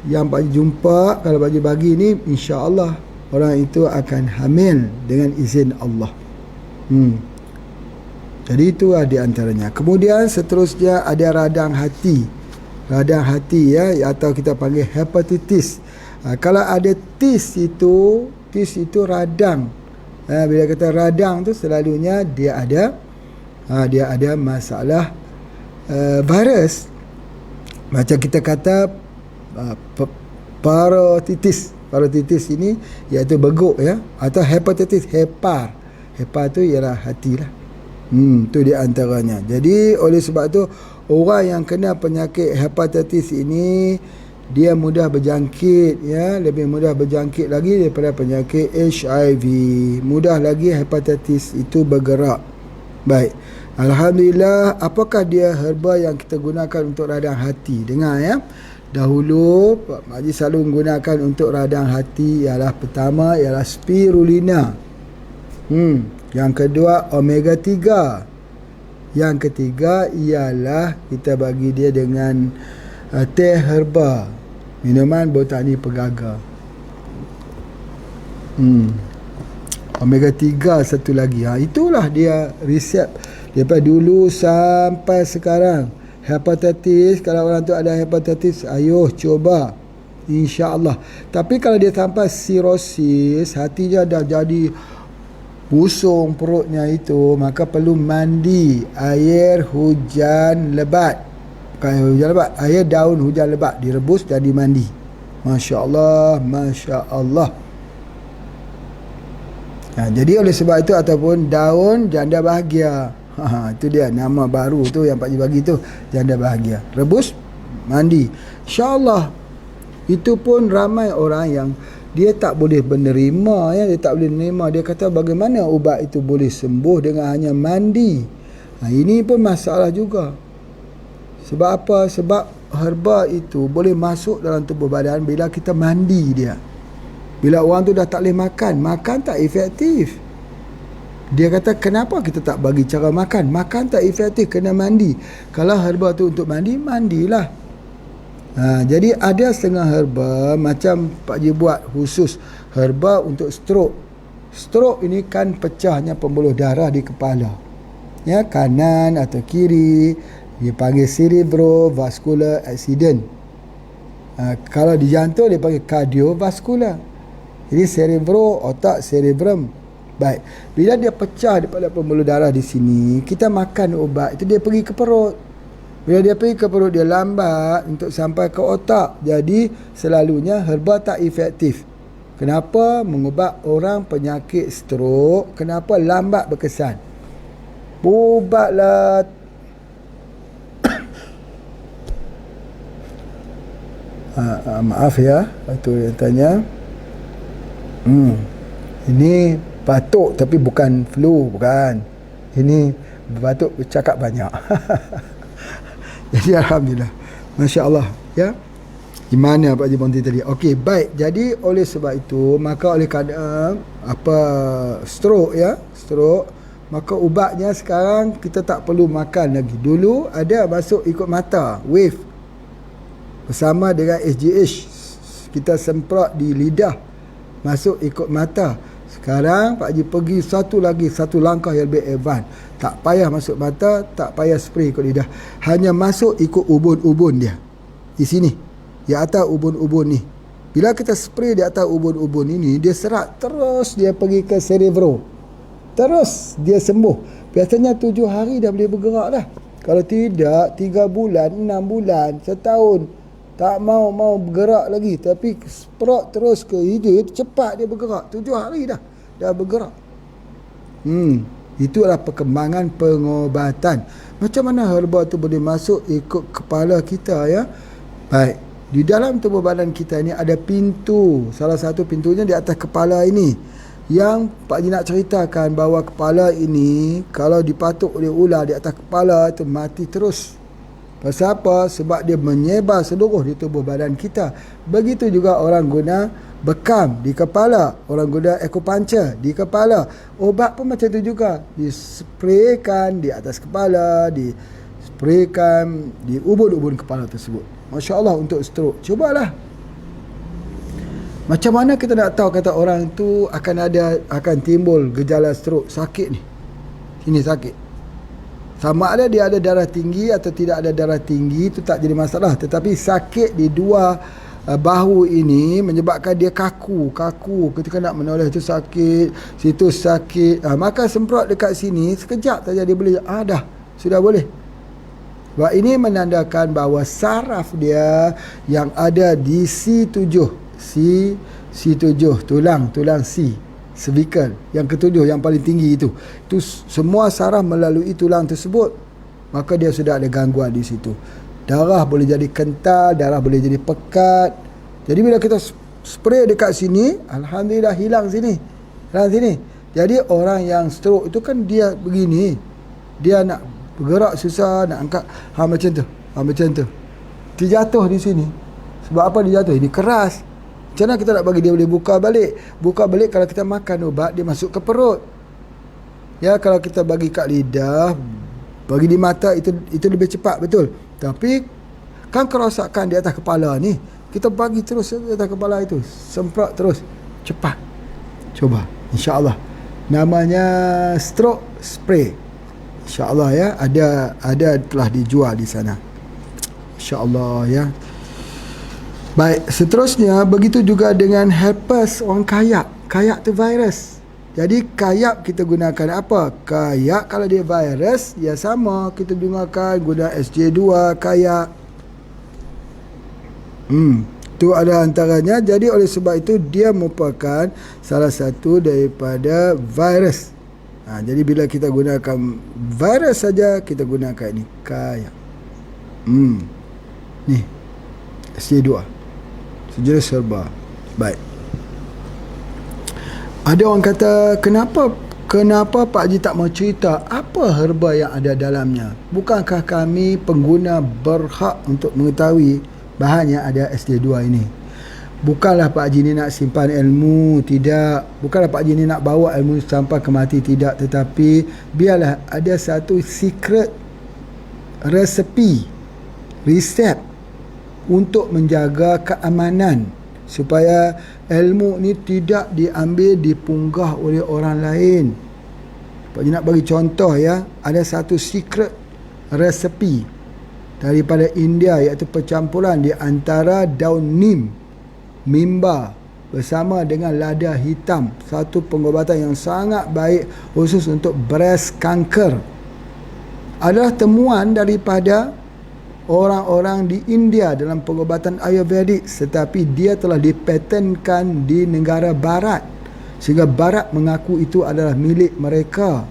S3: yang Pak Haji jumpa, kalau Pak Haji bagi ni, insya-Allah orang itu akan hamil dengan izin Allah. Jadi itu di antaranya. Kemudian seterusnya ada radang hati. Radang hati ya, atau kita panggil hepatitis. Kalau ada tis itu radang. Bila kata radang tu selalunya dia ada masalah virus. Macam kita kata parotitis. Parotitis ini iaitu beguk ya, atau hepatitis, hepar tu ialah hati lah. Itu di antaranya. Jadi oleh sebab tu orang yang kena penyakit hepatitis ini, dia mudah berjangkit, ya, lebih mudah berjangkit lagi daripada penyakit HIV. Mudah lagi hepatitis itu bergerak. Baik, alhamdulillah. Apakah dia herba yang kita gunakan untuk radang hati? Dengar ya. Dahulu Pak Haji selalu menggunakan untuk radang hati ialah pertama ialah spirulina. Yang kedua omega 3. Yang ketiga ialah kita bagi dia dengan teh herba, minuman botani pegaga. Omega 3 satu lagi. Itulah dia resep daripada dulu sampai sekarang. Hepatitis, kalau orang tu ada hepatitis, ayo coba, insya-Allah. Tapi kalau dia sampai sirosis, hatinya dah jadi busung perutnya itu, maka perlu mandi air hujan lebat. Bukan air hujan lebat, air daun hujan lebat direbus jadi mandi. Masya-Allah, masya-Allah. Jadi oleh sebab itu, ataupun daun janda bahagia. Itu dia nama baru tu yang Pak Haji bagi tu, janda bahagia. Rebus, mandi. InsyaAllah. Itu pun ramai orang yang dia tak boleh menerima, ya, dia tak boleh menerima. Dia kata bagaimana ubat itu boleh sembuh dengan hanya mandi. Ini pun masalah juga. Sebab apa? Sebab herba itu boleh masuk dalam tubuh badan bila kita mandi dia. Bila orang tu dah tak boleh makan, makan tak efektif. Dia kata kenapa kita tak bagi cara makan? Makan tak efektif, kena mandi. Kalau herba tu untuk mandi, mandilah. Jadi ada setengah herba macam Pak Haji buat khusus herba untuk stroke. Stroke ini kan pecahnya pembuluh darah di kepala, ya, kanan atau kiri. Dia panggil cerebrovascular accident. Kalau di jantung dia panggil cardiovascular. Jadi cerebro, otak, cerebrum. Baik, bila dia pecah daripada pembuluh darah di sini, kita makan ubat itu, dia pergi ke perut. Bila dia pergi ke perut, dia lambat untuk sampai ke otak. Jadi selalunya herba tak efektif. Kenapa? Mengubat orang penyakit stroke, kenapa lambat berkesan? Ubatlah. Maaf ya, itu yang tanya. Ini batuk tapi bukan flu, bukan. Ini batuk bercakap banyak. Jadi alhamdulillah. Masya-Allah, ya. Gimana Pak Haji Bonti tadi? Okey, baik. Jadi oleh sebab itu, maka oleh keadaan stroke, ya, stroke, maka ubatnya sekarang kita tak perlu makan lagi. Dulu ada masuk ikut mata, wave. Bersama dengan SGH, kita semprot di lidah, masuk ikut mata. Sekarang Pak Haji pergi satu langkah yang lebih advance. Tak payah masuk mata, tak payah spray ikut lidah. Hanya masuk ikut ubun-ubun dia. Di sini. Di atas ubun-ubun ni. Bila kita spray di atas ubun-ubun ini, dia serat terus dia pergi ke cerebro. Terus dia sembuh. Biasanya 7 hari dah boleh bergerak dah. Kalau tidak, 3 bulan, 6 bulan, setahun. Tak mau bergerak lagi. Tapi sprot terus ke hidung, cepat dia bergerak. 7 hari dah bergerak. Itulah perkembangan pengobatan. Macam mana herba tu boleh masuk ikut kepala kita, ya? Baik. Di dalam tubuh badan kita ni ada pintu. Salah satu pintunya di atas kepala ini. Yang Pak Haji nak ceritakan bahawa kepala ini kalau dipatuk oleh ular di atas kepala itu mati terus. Pasal apa? Sebab dia menyebar seluruh di tubuh badan kita. Begitu juga orang guna bekam di kepala, orang guna acupuncture di kepala. Obat pun macam itu juga, dispraykan di atas kepala, dispraykan di ubun-ubun kepala tersebut. Masya Allah untuk stroke. Cubalah. Macam mana kita nak tahu kata orang tu akan timbul gejala stroke, sakit ni. Sini sakit. Sama ada dia ada darah tinggi atau tidak ada darah tinggi, itu tak jadi masalah. Tetapi sakit di dua bahu ini menyebabkan dia kaku. Ketika nak menoleh itu sakit, situ sakit. Maka semprot dekat sini, sekejap saja dia boleh, dah, sudah boleh. Sebab ini menandakan bahawa saraf dia yang ada di C7, tulang C, cervical, yang ketujuh, yang paling tinggi itu semua saraf melalui tulang tersebut. Maka dia sudah ada gangguan di situ. Darah boleh jadi kental, darah boleh jadi pekat. Jadi bila kita spray dekat sini, alhamdulillah hilang sini. Hilang sini. Jadi orang yang stroke itu kan dia begini. Dia nak bergerak susah, nak angkat macam tu. Macam tu. Dia jatuh di sini. Sebab apa dia jatuh? Ini keras. Macam mana kita nak bagi dia boleh buka balik? Buka balik kalau kita makan ubat, dia masuk ke perut. Ya, kalau kita bagi kat lidah, bagi di mata, itu lebih cepat, betul. Tapi kan kerosakan di atas kepala ni, kita bagi terus di atas kepala itu, semprot terus, cepat. Coba, insya-Allah. Namanya stroke spray. Insya-Allah ya, ada telah dijual di sana. Insya-Allah ya. Baik, seterusnya begitu juga dengan herpes orang kayak. Kayak tu virus. Jadi kayak kita gunakan apa? Kayak kalau dia virus, ya sama kita gunakan SJ2 kayak. Itu ada antaranya. Jadi oleh sebab itu dia merupakan salah satu daripada virus. Jadi bila kita gunakan virus saja, kita gunakan ini kayak. Ni SJ2. Sejenis herba. Baik. Ada orang kata, kenapa Pak Haji tak mau cerita apa herba yang ada dalamnya? Bukankah kami pengguna berhak untuk mengetahui bahan yang ada SD2 ini? Bukanlah Pak Haji ni nak simpan ilmu, tidak. Bukanlah Pak Haji ni nak bawa ilmu sampai ke mati, tidak. Tetapi biarlah ada satu secret resepi, resep untuk menjaga keamanan, supaya ilmu ni tidak diambil, dipunggah oleh orang lain. Pak Haji nak bagi contoh ya. Ada satu secret resepi daripada India, iaitu percampuran di antara daun neem, mimba bersama dengan lada hitam. Satu pengobatan yang sangat baik khusus untuk breast cancer. Adalah temuan daripada orang-orang di India dalam pengobatan Ayurvedik, tetapi dia telah dipatenkan di negara barat, sehingga barat mengaku itu adalah milik mereka.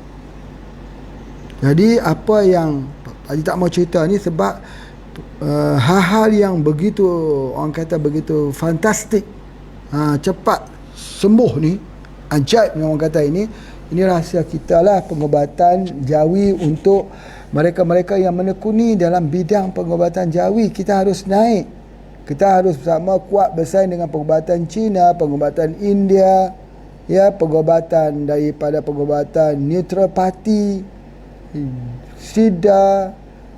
S3: Jadi apa yang Pak Haji tak mau cerita ni sebab hal-hal yang begitu, orang kata begitu fantastik, cepat sembuh ni, ajaib yang orang kata ini rahsia kita lah, pengobatan jawi untuk mereka-mereka yang menekuni dalam bidang pengobatan jawi. Kita harus naik. Kita harus sama kuat bersaing dengan pengobatan Cina, pengobatan India, ya, pengobatan daripada pengobatan naturopati, Siddha.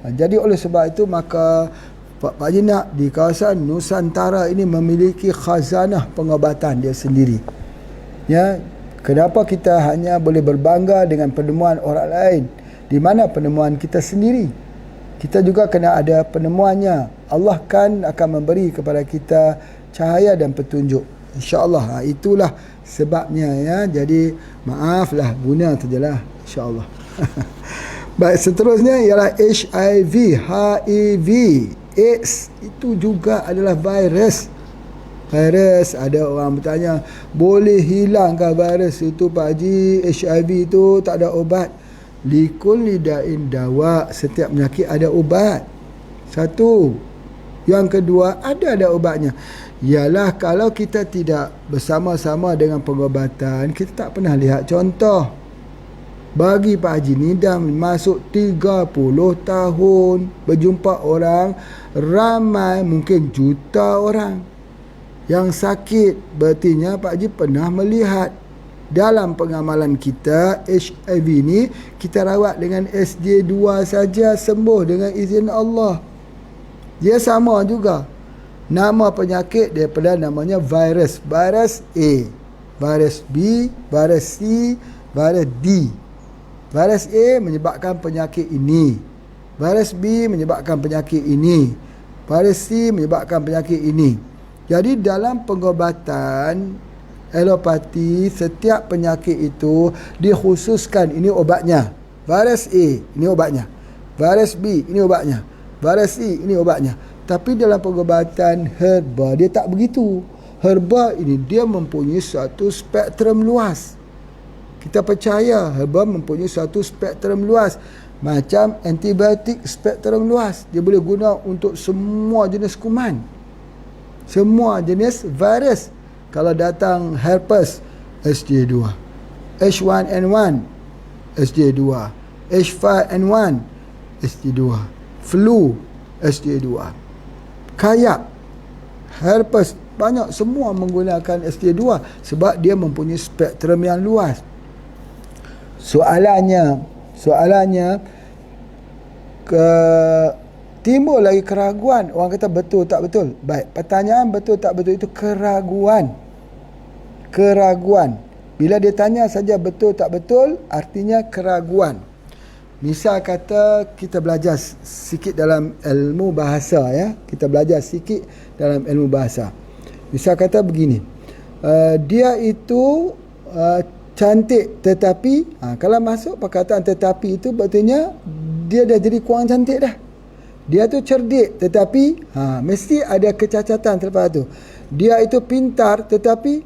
S3: Jadi oleh sebab itu maka Pak Haji nak di kawasan Nusantara ini memiliki khazanah pengobatan dia sendiri. Ya, kenapa kita hanya boleh berbangga dengan penemuan orang lain? Di mana penemuan kita sendiri? Kita juga kena ada penemuannya. Allah kan akan memberi kepada kita cahaya dan petunjuk, InsyaAllah. Itulah sebabnya ya. Jadi maaflah, guna sajalah, InsyaAllah. Baik, seterusnya ialah HIV, HIV, AIDS. Itu juga adalah virus. Virus, ada orang bertanya, boleh hilangkah virus itu Pak Haji? HIV itu tak ada obat. Likulli da'in dawa, setiap penyakit ada ubat. Satu. Yang kedua, ada obatnya. Ialah kalau kita tidak bersama-sama dengan pengobatan, kita tak pernah lihat contoh. Bagi Pak Haji ni dah masuk 30 tahun berjumpa orang ramai, mungkin juta orang yang sakit. Berartinya Pak Haji pernah melihat. Dalam pengamalan kita, HIV ni kita rawat dengan SJ2 saja, sembuh dengan izin Allah. Dia sama juga. Nama penyakit daripada namanya virus. Virus A, virus B, virus C, virus D. Virus A menyebabkan penyakit ini. Virus B menyebabkan penyakit ini. Virus C menyebabkan penyakit ini. Jadi dalam pengobatan alopati, setiap penyakit itu dikhususkan, ini obatnya. Virus A, ini obatnya. Virus B, ini obatnya. Virus C, ini obatnya. Tapi dalam pengobatan herba, dia tak begitu. Herba ini dia mempunyai satu spektrum luas. Kita percaya herba mempunyai satu spektrum luas. Macam antibiotik spektrum luas, dia boleh guna untuk semua jenis kuman, semua jenis virus. Kalau datang herpes, SJ2, H1N1, SJ2, H5N1, SJ2, flu, SJ2, kayak, herpes, banyak, semua menggunakan SJ2 sebab dia mempunyai spektrum yang luas. Soalannya timbul lagi keraguan. Orang kata betul tak betul. Baik, pertanyaan betul tak betul itu keraguan. Bila dia tanya saja betul tak betul, artinya keraguan. Misal kata kita belajar sikit dalam ilmu bahasa, ya. Kita belajar sikit dalam ilmu bahasa. Misal kata begini, dia itu cantik tetapi, kalau masuk perkataan tetapi itu berartinya dia dah jadi kurang cantik dah. Dia tu cerdik tetapi mesti ada kecacatan terlepas tu. Dia itu pintar tetapi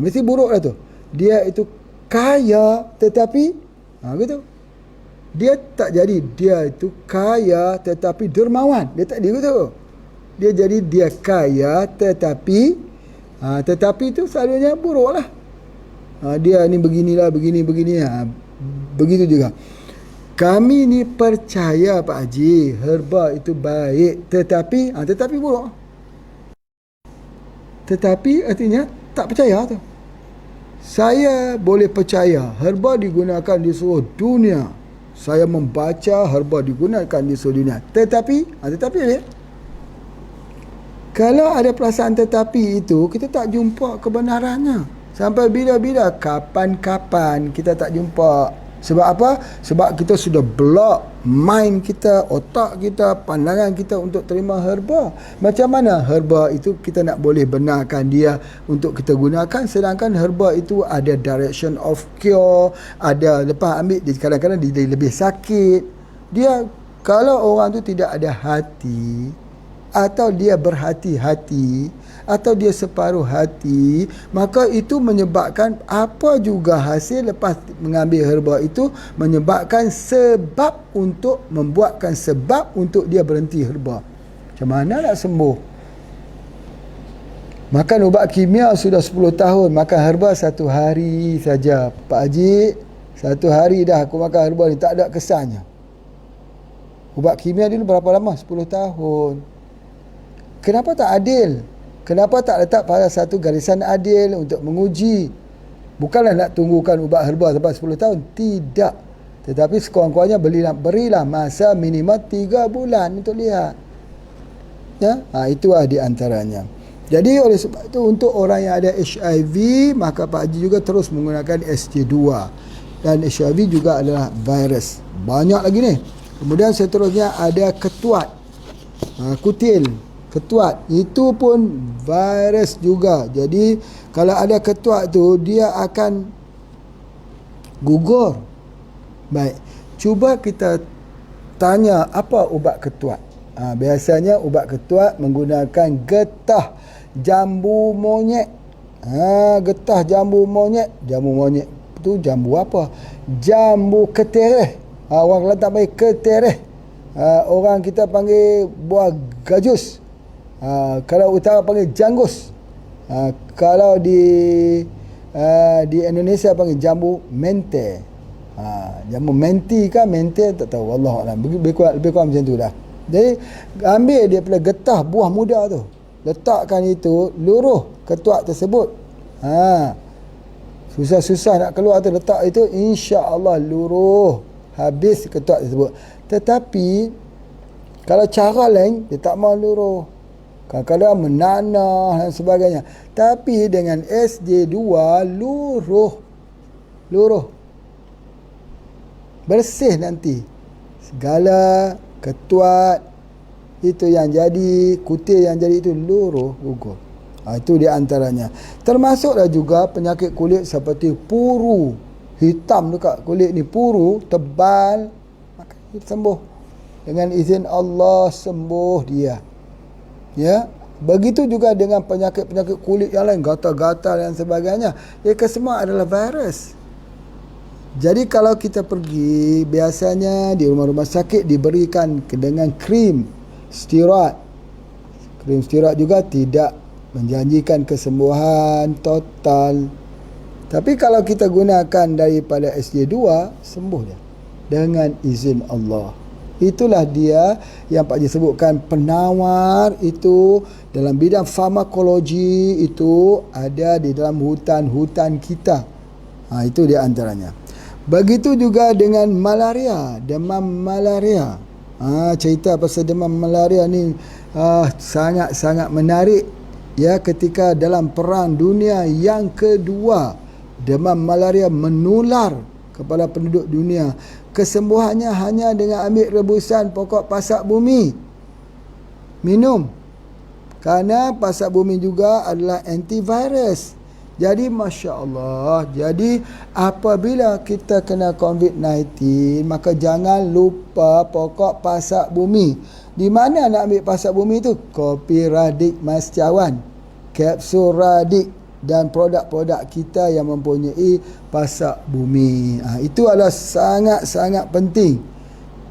S3: mesti buruk lah tu. Dia itu kaya tetapi gitu. Dia tak jadi dia itu kaya tetapi dermawan. Dia tak dia gitu. Dia jadi dia kaya tetapi itu selalunya buruk lah. Dia ni beginilah, begini. Begitu juga. Kami ni percaya Pak Haji, herba itu baik tetapi buruk. Tetapi artinya tak percaya tu. Saya boleh percaya herba digunakan di seluruh dunia. Saya membaca herba digunakan di seluruh dunia. Tetapi kalau ada perasaan tetapi itu, kita tak jumpa kebenarannya. Sampai bila-bila, kapan-kapan kita tak jumpa. Sebab apa? Sebab kita sudah block mind kita, otak kita, pandangan kita untuk terima herba. Macam mana herba itu kita nak boleh benarkan dia untuk kita gunakan, sedangkan herba itu ada direction of cure, ada lepas ambil dia kadang-kadang dia lebih sakit. Dia, kalau orang tu tidak ada hati, atau dia berhati-hati, atau dia separuh hati, maka itu menyebabkan apa juga hasil lepas mengambil herba itu menyebabkan sebab untuk membuatkan sebab untuk dia berhenti herba. Macam mana nak sembuh? Makan ubat kimia sudah 10 tahun, makan herba 1 hari saja. Pak Haji, 1 hari dah aku makan herba ni, tak ada kesannya. Ubat kimia dulu berapa lama? 10 tahun. Kenapa tak adil? Kenapa tak letak pada satu garisan adil untuk menguji? Bukanlah nak tunggukan ubat herba sampai 10 tahun. Tidak. Tetapi sekurang-kurangnya berilah masa minimal 3 bulan untuk lihat. Ya? Itulah di antaranya. Jadi oleh sebab itu untuk orang yang ada HIV, maka Pak Haji juga terus menggunakan SJ2. Dan HIV juga adalah virus. Banyak lagi ni. Kemudian seterusnya ada ketuat. Kutil. Ketuat itu pun virus juga. Jadi kalau ada ketuat tu, dia akan gugur. Baik, cuba kita tanya apa ubat ketuat. Biasanya ubat ketuat menggunakan getah jambu monyet. Getah jambu monyet. Jambu monyet tu jambu apa? Jambu ketereh. Orang Kelantan panggil ketereh. Orang kita panggil buah gajus. Kalau utara panggil janggus. Kalau di Indonesia panggil jambu mente. Jambu menti kan, mente tak tahu, wallahualam. Lebih kurang macam tu dah. Jadi ambil dia pada getah buah muda tu, letakkan itu, luruh ketuat tersebut. Susah-susah nak keluar tu, letak itu, insya-Allah luruh habis ketuat tersebut. Tetapi kalau cara lain dia tak mau luruh. Kadang-kadang menanah dan sebagainya. Tapi dengan SJ2 luruh. Bersih nanti. Segala ketuat itu yang jadi, kutil yang jadi itu luruh, gugur. Itu di antaranya. Termasuklah juga penyakit kulit seperti puru. Hitam dekat kulit ni, puru tebal, maka sembuh. Dengan izin Allah sembuh dia. Ya, begitu juga dengan penyakit-penyakit kulit yang lain, gatal-gatal dan sebagainya. Ia kesemua adalah virus. Jadi kalau kita pergi, biasanya di rumah-rumah sakit diberikan dengan krim steroid. Krim steroid juga tidak menjanjikan kesembuhan total. Tapi kalau kita gunakan daripada SJ2, sembuh dia dengan izin Allah. Itulah dia yang Pak Haji sebutkan, penawar itu dalam bidang farmakologi itu ada di dalam hutan-hutan kita. Itu di antaranya. Begitu juga dengan malaria, demam malaria. Cerita pasal demam malaria ni sangat-sangat menarik ya, ketika dalam perang dunia yang kedua demam malaria menular kepada penduduk dunia. Kesembuhannya hanya dengan ambil rebusan pokok pasak bumi, minum, kerana pasak bumi juga adalah antivirus. Jadi Masya Allah, jadi apabila kita kena COVID-19, maka jangan lupa pokok pasak bumi. Di mana nak ambil pasak bumi tu? Kopi Radik Mas Cawan, kapsul Radik, dan produk-produk kita yang mempunyai pasak bumi. Itu adalah sangat-sangat penting.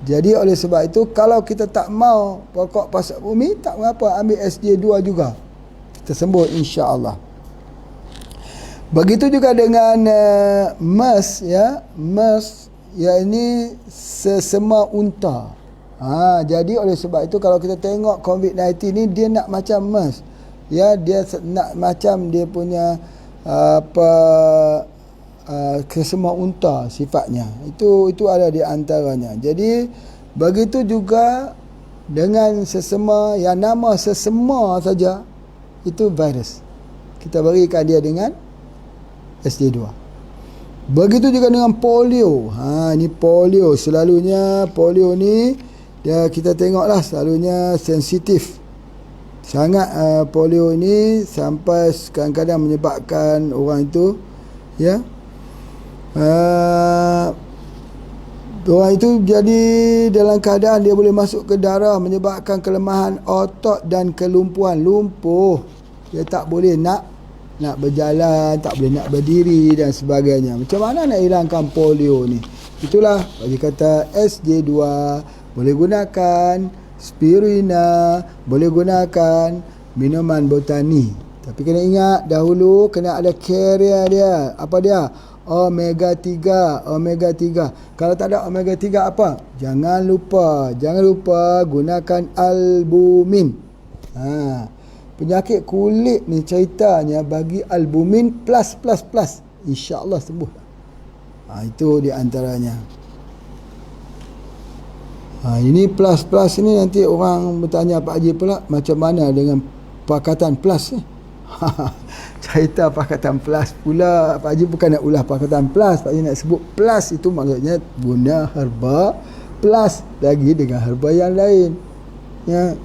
S3: Jadi oleh sebab itu, kalau kita tak mau pokok pasak bumi, tak mengapa, ambil SJ2 juga, kita sembuh insya-Allah. Begitu juga dengan MERS ya. MERS ya, ini sesama unta. Jadi oleh sebab itu, kalau kita tengok COVID-19 ni, dia nak macam MERS. Ya, dia nak macam dia punya kesema unta sifatnya. Itu ada di antaranya. Jadi begitu juga dengan sesama yang nama sesama saja, itu virus. Kita berikan dia dengan SJ2. Begitu juga dengan polio. Ni polio. Selalunya polio ni dia kita tengoklah selalunya sensitif. Sangat polio ini sampai kadang-kadang menyebabkan orang itu ya, orang itu jadi dalam keadaan dia boleh masuk ke darah, menyebabkan kelemahan otot dan kelumpuhan. Lumpuh, dia tak boleh nak berjalan, tak boleh nak berdiri dan sebagainya. Macam mana nak hilangkan polio ni? Itulah bagi kata SJ2 boleh gunakan spirulina, boleh gunakan minuman botani. Tapi kena ingat dahulu kena ada carrier dia. Apa dia? Omega 3. Omega 3. Kalau tak ada omega 3 apa? Jangan lupa gunakan albumin. Penyakit kulit ni ceritanya bagi albumin plus. InsyaAllah sembuh. Itu di antaranya. Ini plus ini nanti orang bertanya Pak Haji pula, macam mana dengan pakatan plus ni? Cerita pakatan plus pula. Pak Haji bukan nak ulah pakatan plus. Pak Haji nak sebut plus itu maksudnya guna herba plus lagi dengan herba yang lain. Ya.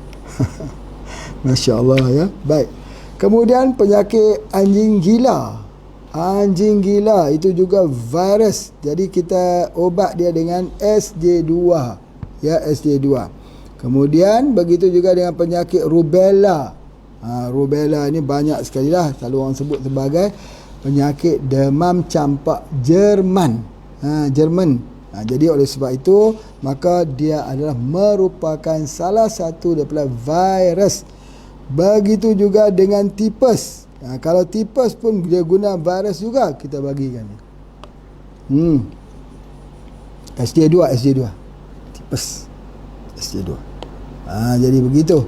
S3: Masya Allah ya. Baik. Kemudian penyakit anjing gila. Anjing gila itu juga virus. Jadi kita ubat dia dengan SJ2. Ya, SJ2. Kemudian begitu juga dengan penyakit rubella. Rubella ini banyak sekali lah. Selalu orang sebut sebagai penyakit demam campak Jerman. Jerman. Jadi oleh sebab itu, maka dia adalah merupakan salah satu daripada virus. Begitu juga dengan tipes. Kalau tipes pun dia guna virus juga, kita bagikan. SJ2. Tipes SJ2. Jadi begitu.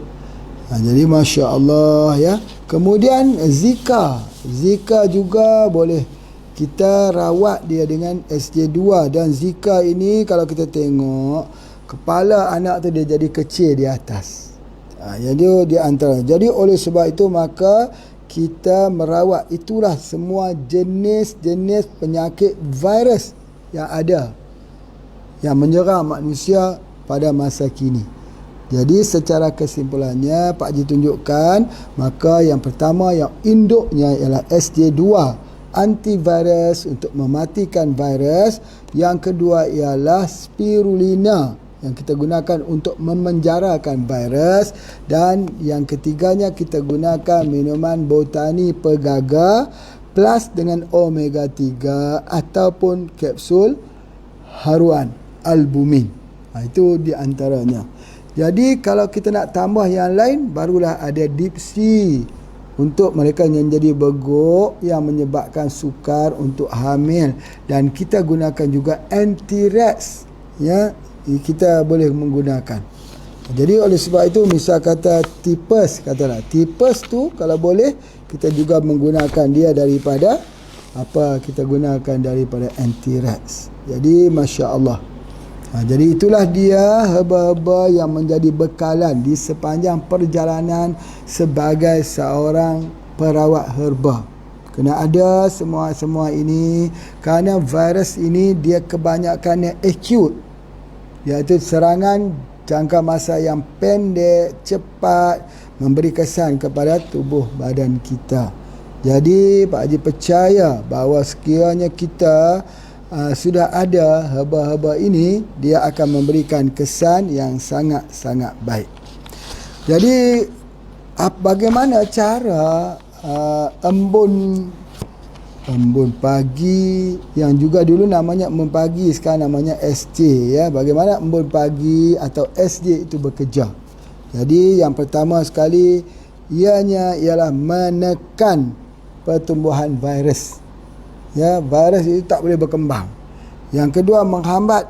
S3: Jadi Masya Allah ya. Kemudian Zika juga boleh kita rawat dia dengan SJ2. Dan Zika ini kalau kita tengok, kepala anak tu dia jadi kecil di atas. Jadi di antara. Jadi oleh sebab itu maka kita merawat itulah semua jenis-jenis penyakit virus yang ada yang menyerang manusia pada masa kini. Jadi secara kesimpulannya Pak Haji tunjukkan, maka yang pertama yang induknya ialah SJ2, antivirus untuk mematikan virus. Yang kedua ialah spirulina yang kita gunakan untuk memenjarakan virus. Dan yang ketiganya kita gunakan minuman botani pegaga. plus dengan omega 3 ataupun kapsul haruan albumin. Itu di antaranya. Jadi kalau kita nak tambah yang lain, barulah ada deep sea untuk mereka yang jadi beguk, yang menyebabkan sukar untuk hamil, dan kita gunakan juga anti-rats, ya, kita boleh menggunakan. Jadi oleh sebab itu, misal kata tipes, katalah tipes tu kalau boleh kita juga menggunakan dia daripada apa, kita gunakan daripada anti-rats. Jadi masya-Allah. Jadi itulah dia herba-herba yang menjadi bekalan di sepanjang perjalanan sebagai seorang perawat herba. Kena ada semua ini, kerana virus ini dia kebanyakannya acute, iaitu serangan jangka masa yang pendek, cepat, memberi kesan kepada tubuh badan kita. Jadi Pak Haji percaya bahawa sekiranya kita sudah ada herba-herba ini, dia akan memberikan kesan yang sangat-sangat baik. Jadi bagaimana cara embun pagi, yang juga dulu namanya embun pagi, sekarang namanya SJ, ya. Bagaimana embun pagi atau SJ itu bekerja? Jadi yang pertama sekali ialah menekan pertumbuhan virus. Ya, virus itu tak boleh berkembang. Yang kedua, menghambat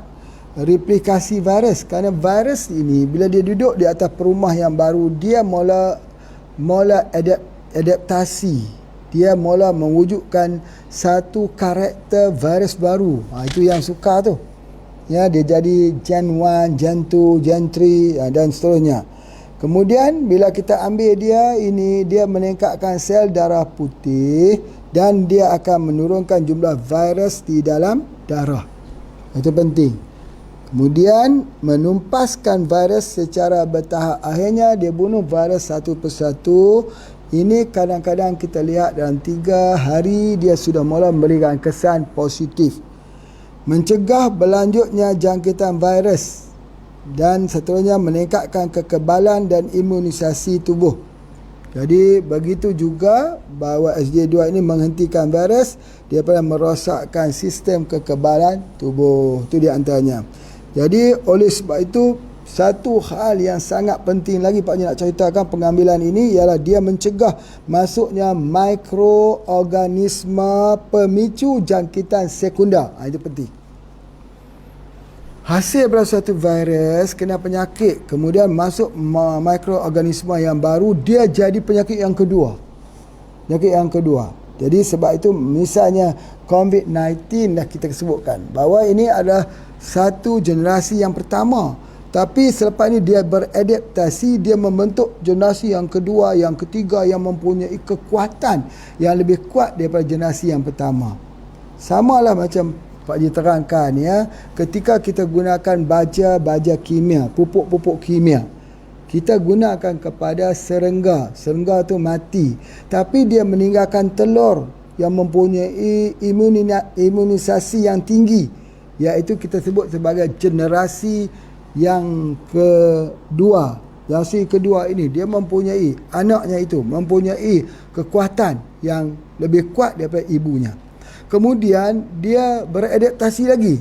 S3: replikasi virus, kerana virus ini bila dia duduk di atas perumah yang baru, dia mula adaptasi. Dia mula mewujudkan satu karakter virus baru. Itu yang suka tu. Ya, dia jadi Gen 1, Gen 2, Gen 3 dan seterusnya. Kemudian bila kita ambil dia, dia meningkatkan sel darah putih dan dia akan menurunkan jumlah virus di dalam darah. Itu penting. Kemudian menumpaskan virus secara bertahap. Akhirnya dia bunuh virus satu persatu. Ini kadang-kadang kita lihat dalam 3 hari dia sudah mula memberikan kesan positif. Mencegah berlanjutnya jangkitan virus dan seterusnya meningkatkan kekebalan dan imunisasi tubuh. Jadi begitu juga bahawa SJ2 ini menghentikan virus daripada merosakkan sistem kekebalan tubuh. Itu di antaranya. Jadi oleh sebab itu, satu hal yang sangat penting lagi Pak Haji nak ceritakan pengambilan ini ialah dia mencegah masuknya mikroorganisme pemicu jangkitan sekunder. Itu penting. Hasil daripada suatu virus kena penyakit, kemudian masuk mikroorganisme yang baru, dia jadi penyakit yang kedua. Penyakit yang kedua. Jadi sebab itu misalnya COVID-19 dah kita sebutkan bahawa ini adalah satu generasi yang pertama. Tapi selepas ini dia beradaptasi, dia membentuk generasi yang kedua, yang ketiga yang mempunyai kekuatan yang lebih kuat daripada generasi yang pertama. Samalah macam Pak Haji terangkan, ya, ketika kita gunakan baja kimia, pupuk-pupuk kimia, kita gunakan kepada serangga. Serangga tu mati, tapi dia meninggalkan telur yang mempunyai imunisasi yang tinggi, iaitu kita sebut sebagai generasi yang kedua. Generasi kedua ini dia mempunyai, anaknya itu mempunyai kekuatan yang lebih kuat daripada ibunya. Kemudian dia beradaptasi lagi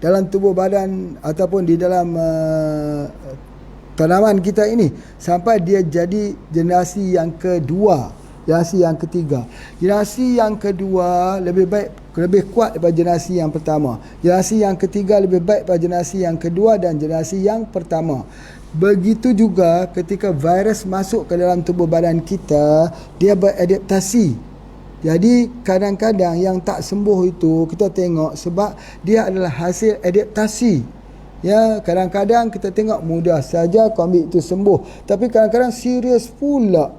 S3: dalam tubuh badan ataupun di dalam tanaman kita ini sampai dia jadi generasi yang kedua, generasi yang ketiga. Generasi yang kedua lebih baik, lebih kuat daripada generasi yang pertama. Generasi yang ketiga lebih baik daripada generasi yang kedua dan generasi yang pertama. Begitu juga ketika virus masuk ke dalam tubuh badan kita, dia beradaptasi. Jadi kadang-kadang yang tak sembuh itu kita tengok sebab dia adalah hasil adaptasi. Ya, kadang-kadang kita tengok mudah saja COVID itu sembuh, tapi kadang-kadang serius pula.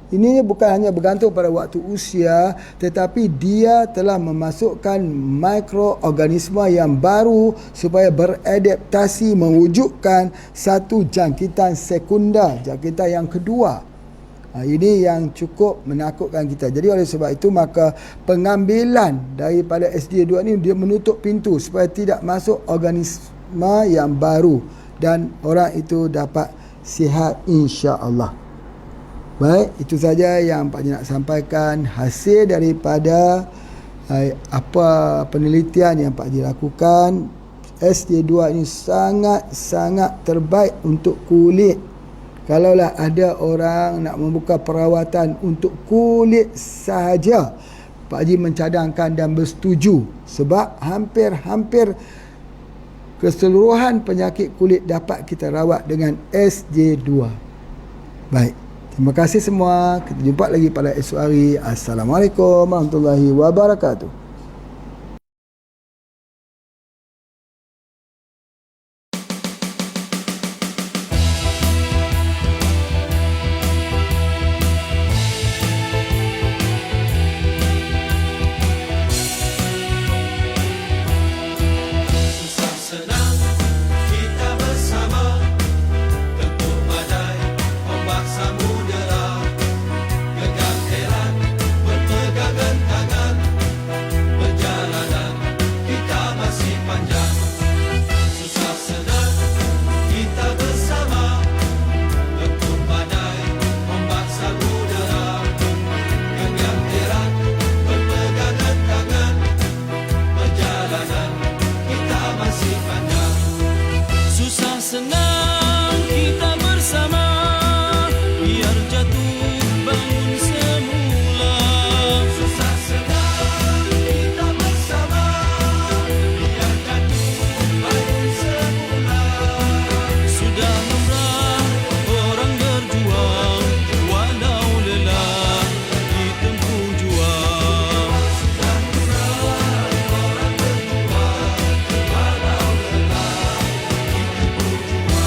S3: Ini bukan hanya bergantung pada waktu usia, tetapi dia telah memasukkan mikroorganisme yang baru supaya beradaptasi mewujudkan satu jangkitan sekunder, jangkitan yang kedua. Ini yang cukup menakutkan kita. Jadi oleh sebab itu maka pengambilan daripada SJ2 ini dia menutup pintu supaya tidak masuk organisme yang baru dan orang itu dapat sihat insya-Allah. Baik, itu saja yang Pak Haji nak sampaikan hasil daripada apa penelitian yang Pak Haji lakukan. SJ2 ini sangat-sangat terbaik untuk kulit. Kalaulah ada orang nak membuka perawatan untuk kulit sahaja, Pak Haji mencadangkan dan bersetuju, sebab hampir-hampir keseluruhan penyakit kulit dapat kita rawat dengan SJ2. Baik, terima kasih semua. Kita jumpa lagi pada esok hari. Assalamualaikum warahmatullahi wabarakatuh.
S2: Susah senang kita bersama, tentu badai ombak samudera, gegap heran berpegangan tangan, perjalanan kita masih panjang. Susah senang kita bersama, tentu badai ombak samudera, gegap heran berpegangan tangan, perjalanan kita masih panjang. Susah senang kita bersama, biar jatuh bangun semula. Susah senang kita bersama, biar jatuh bangun semula. Sudah lumrah orang berjuang, walau lelah ditempuh juang. Sudah lumrah orang berjuang, walau lelah ditempuh juang.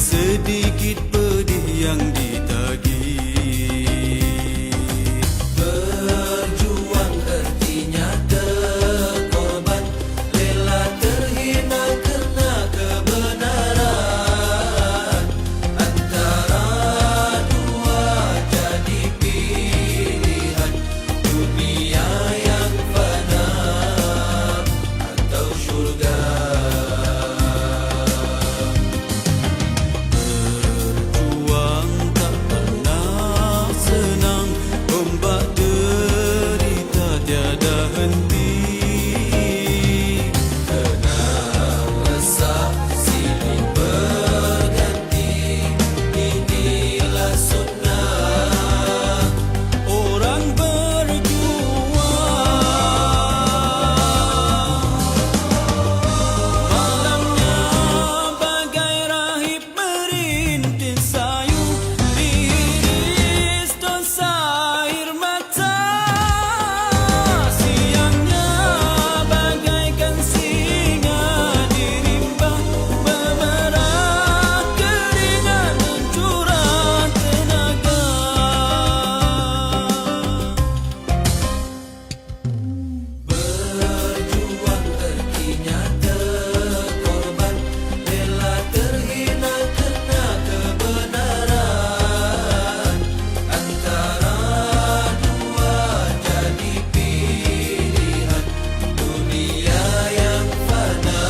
S2: sedikit pedih yang ditagih. Berjuang artinya berkorban, rela terhina kerana kebenaran. Antara dua jadi pilihan, dunia yang fana atau syurga. Berjuang tak pernah senang, ombak derita tiada henti. Kenang resah silih berganti, inilah sunnah orang berjuang. Malamnya bagai rahib merintis sayu, diiris dosa air mata. Siangnya bagaikan singa dirimba, memerah keringat mencurah tenaga. Berjuang artinya berkorban, rela terhina kerana kebenaran. Antara dua jadi pilihan, dunia yang fana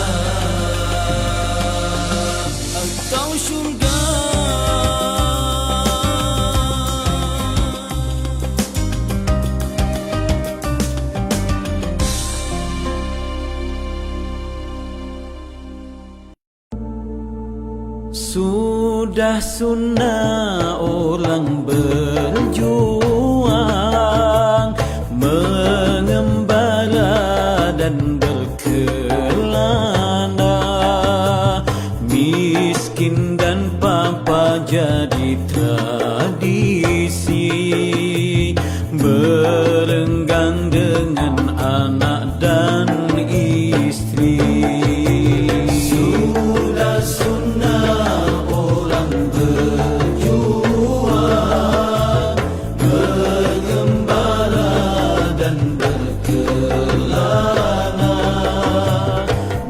S2: atau syurga. Sudah sunnah orang berjuang, mengembala dan berkelana. Miskin dan papa jadi tradisi, berenggang dengan anak dan istri. Sudah sunnah orang berjuang, mengembara dan berkelana.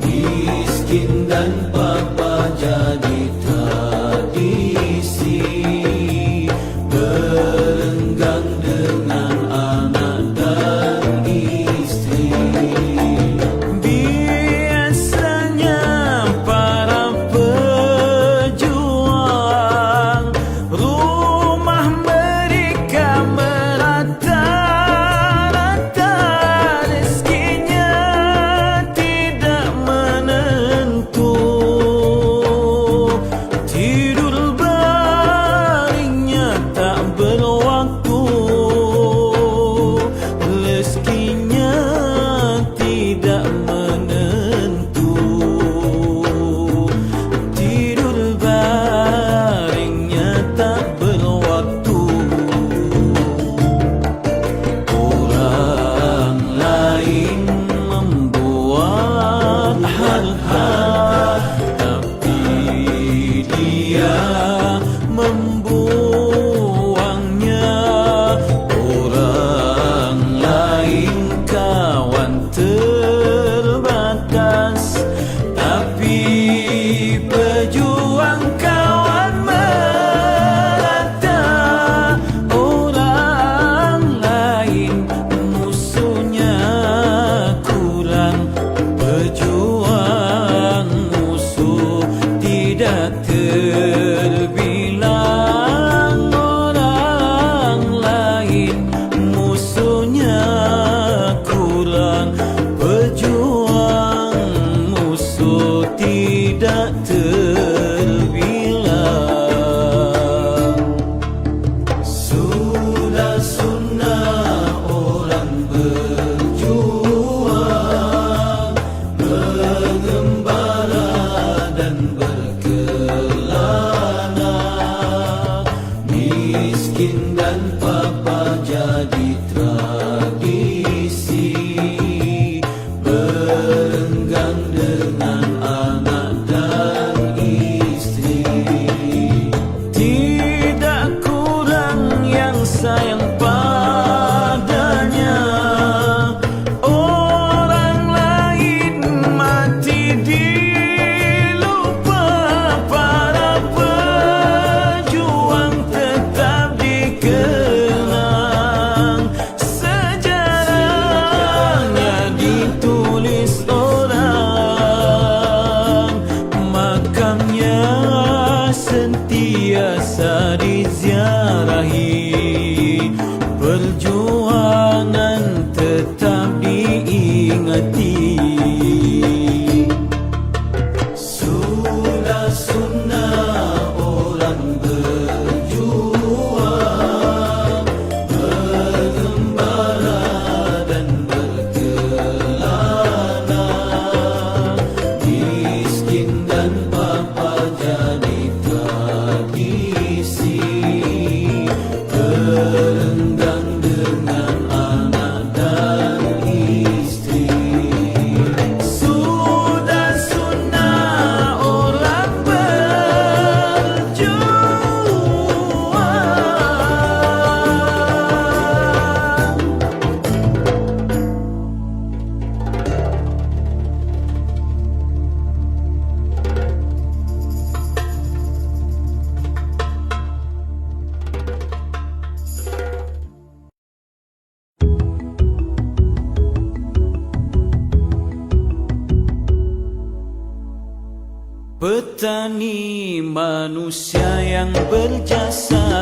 S2: Miskin dan papa jadi tradisi, berenggang dengan anak dan istri. Biasanya para pejuang rumah mereka merata-rata, rezekinya tidak menentu. Tidur baringnya tak berwaktu, rezekinya tidak menentu. Tidur baringnya tak berwaktu. Orang lain membuat hal-hal, tapi dia membuangnya. Orang lain kawan terbatas, tapi pejuang kawan merata. Orang lain musuhnya kurang, pejuang musuh tidak terbilang. Orang lain musuhnya kurang, pejuang musuh tidak terbilang. Sudah sunnah orang berjuang, mengembara dan berkelana. Miskin dan papa jadi tradisi, berenggang dengan anak dan istri. sentiasa diziarahi, perjuangan tetap diingati. Sudah sunnah orang berjuang, bergembara dan berkelana, miskin dan papa jadi tradisi, berenggang dengan anak dan istri. Sudah sunnah orang berjuang. Petani manusia yang berjasa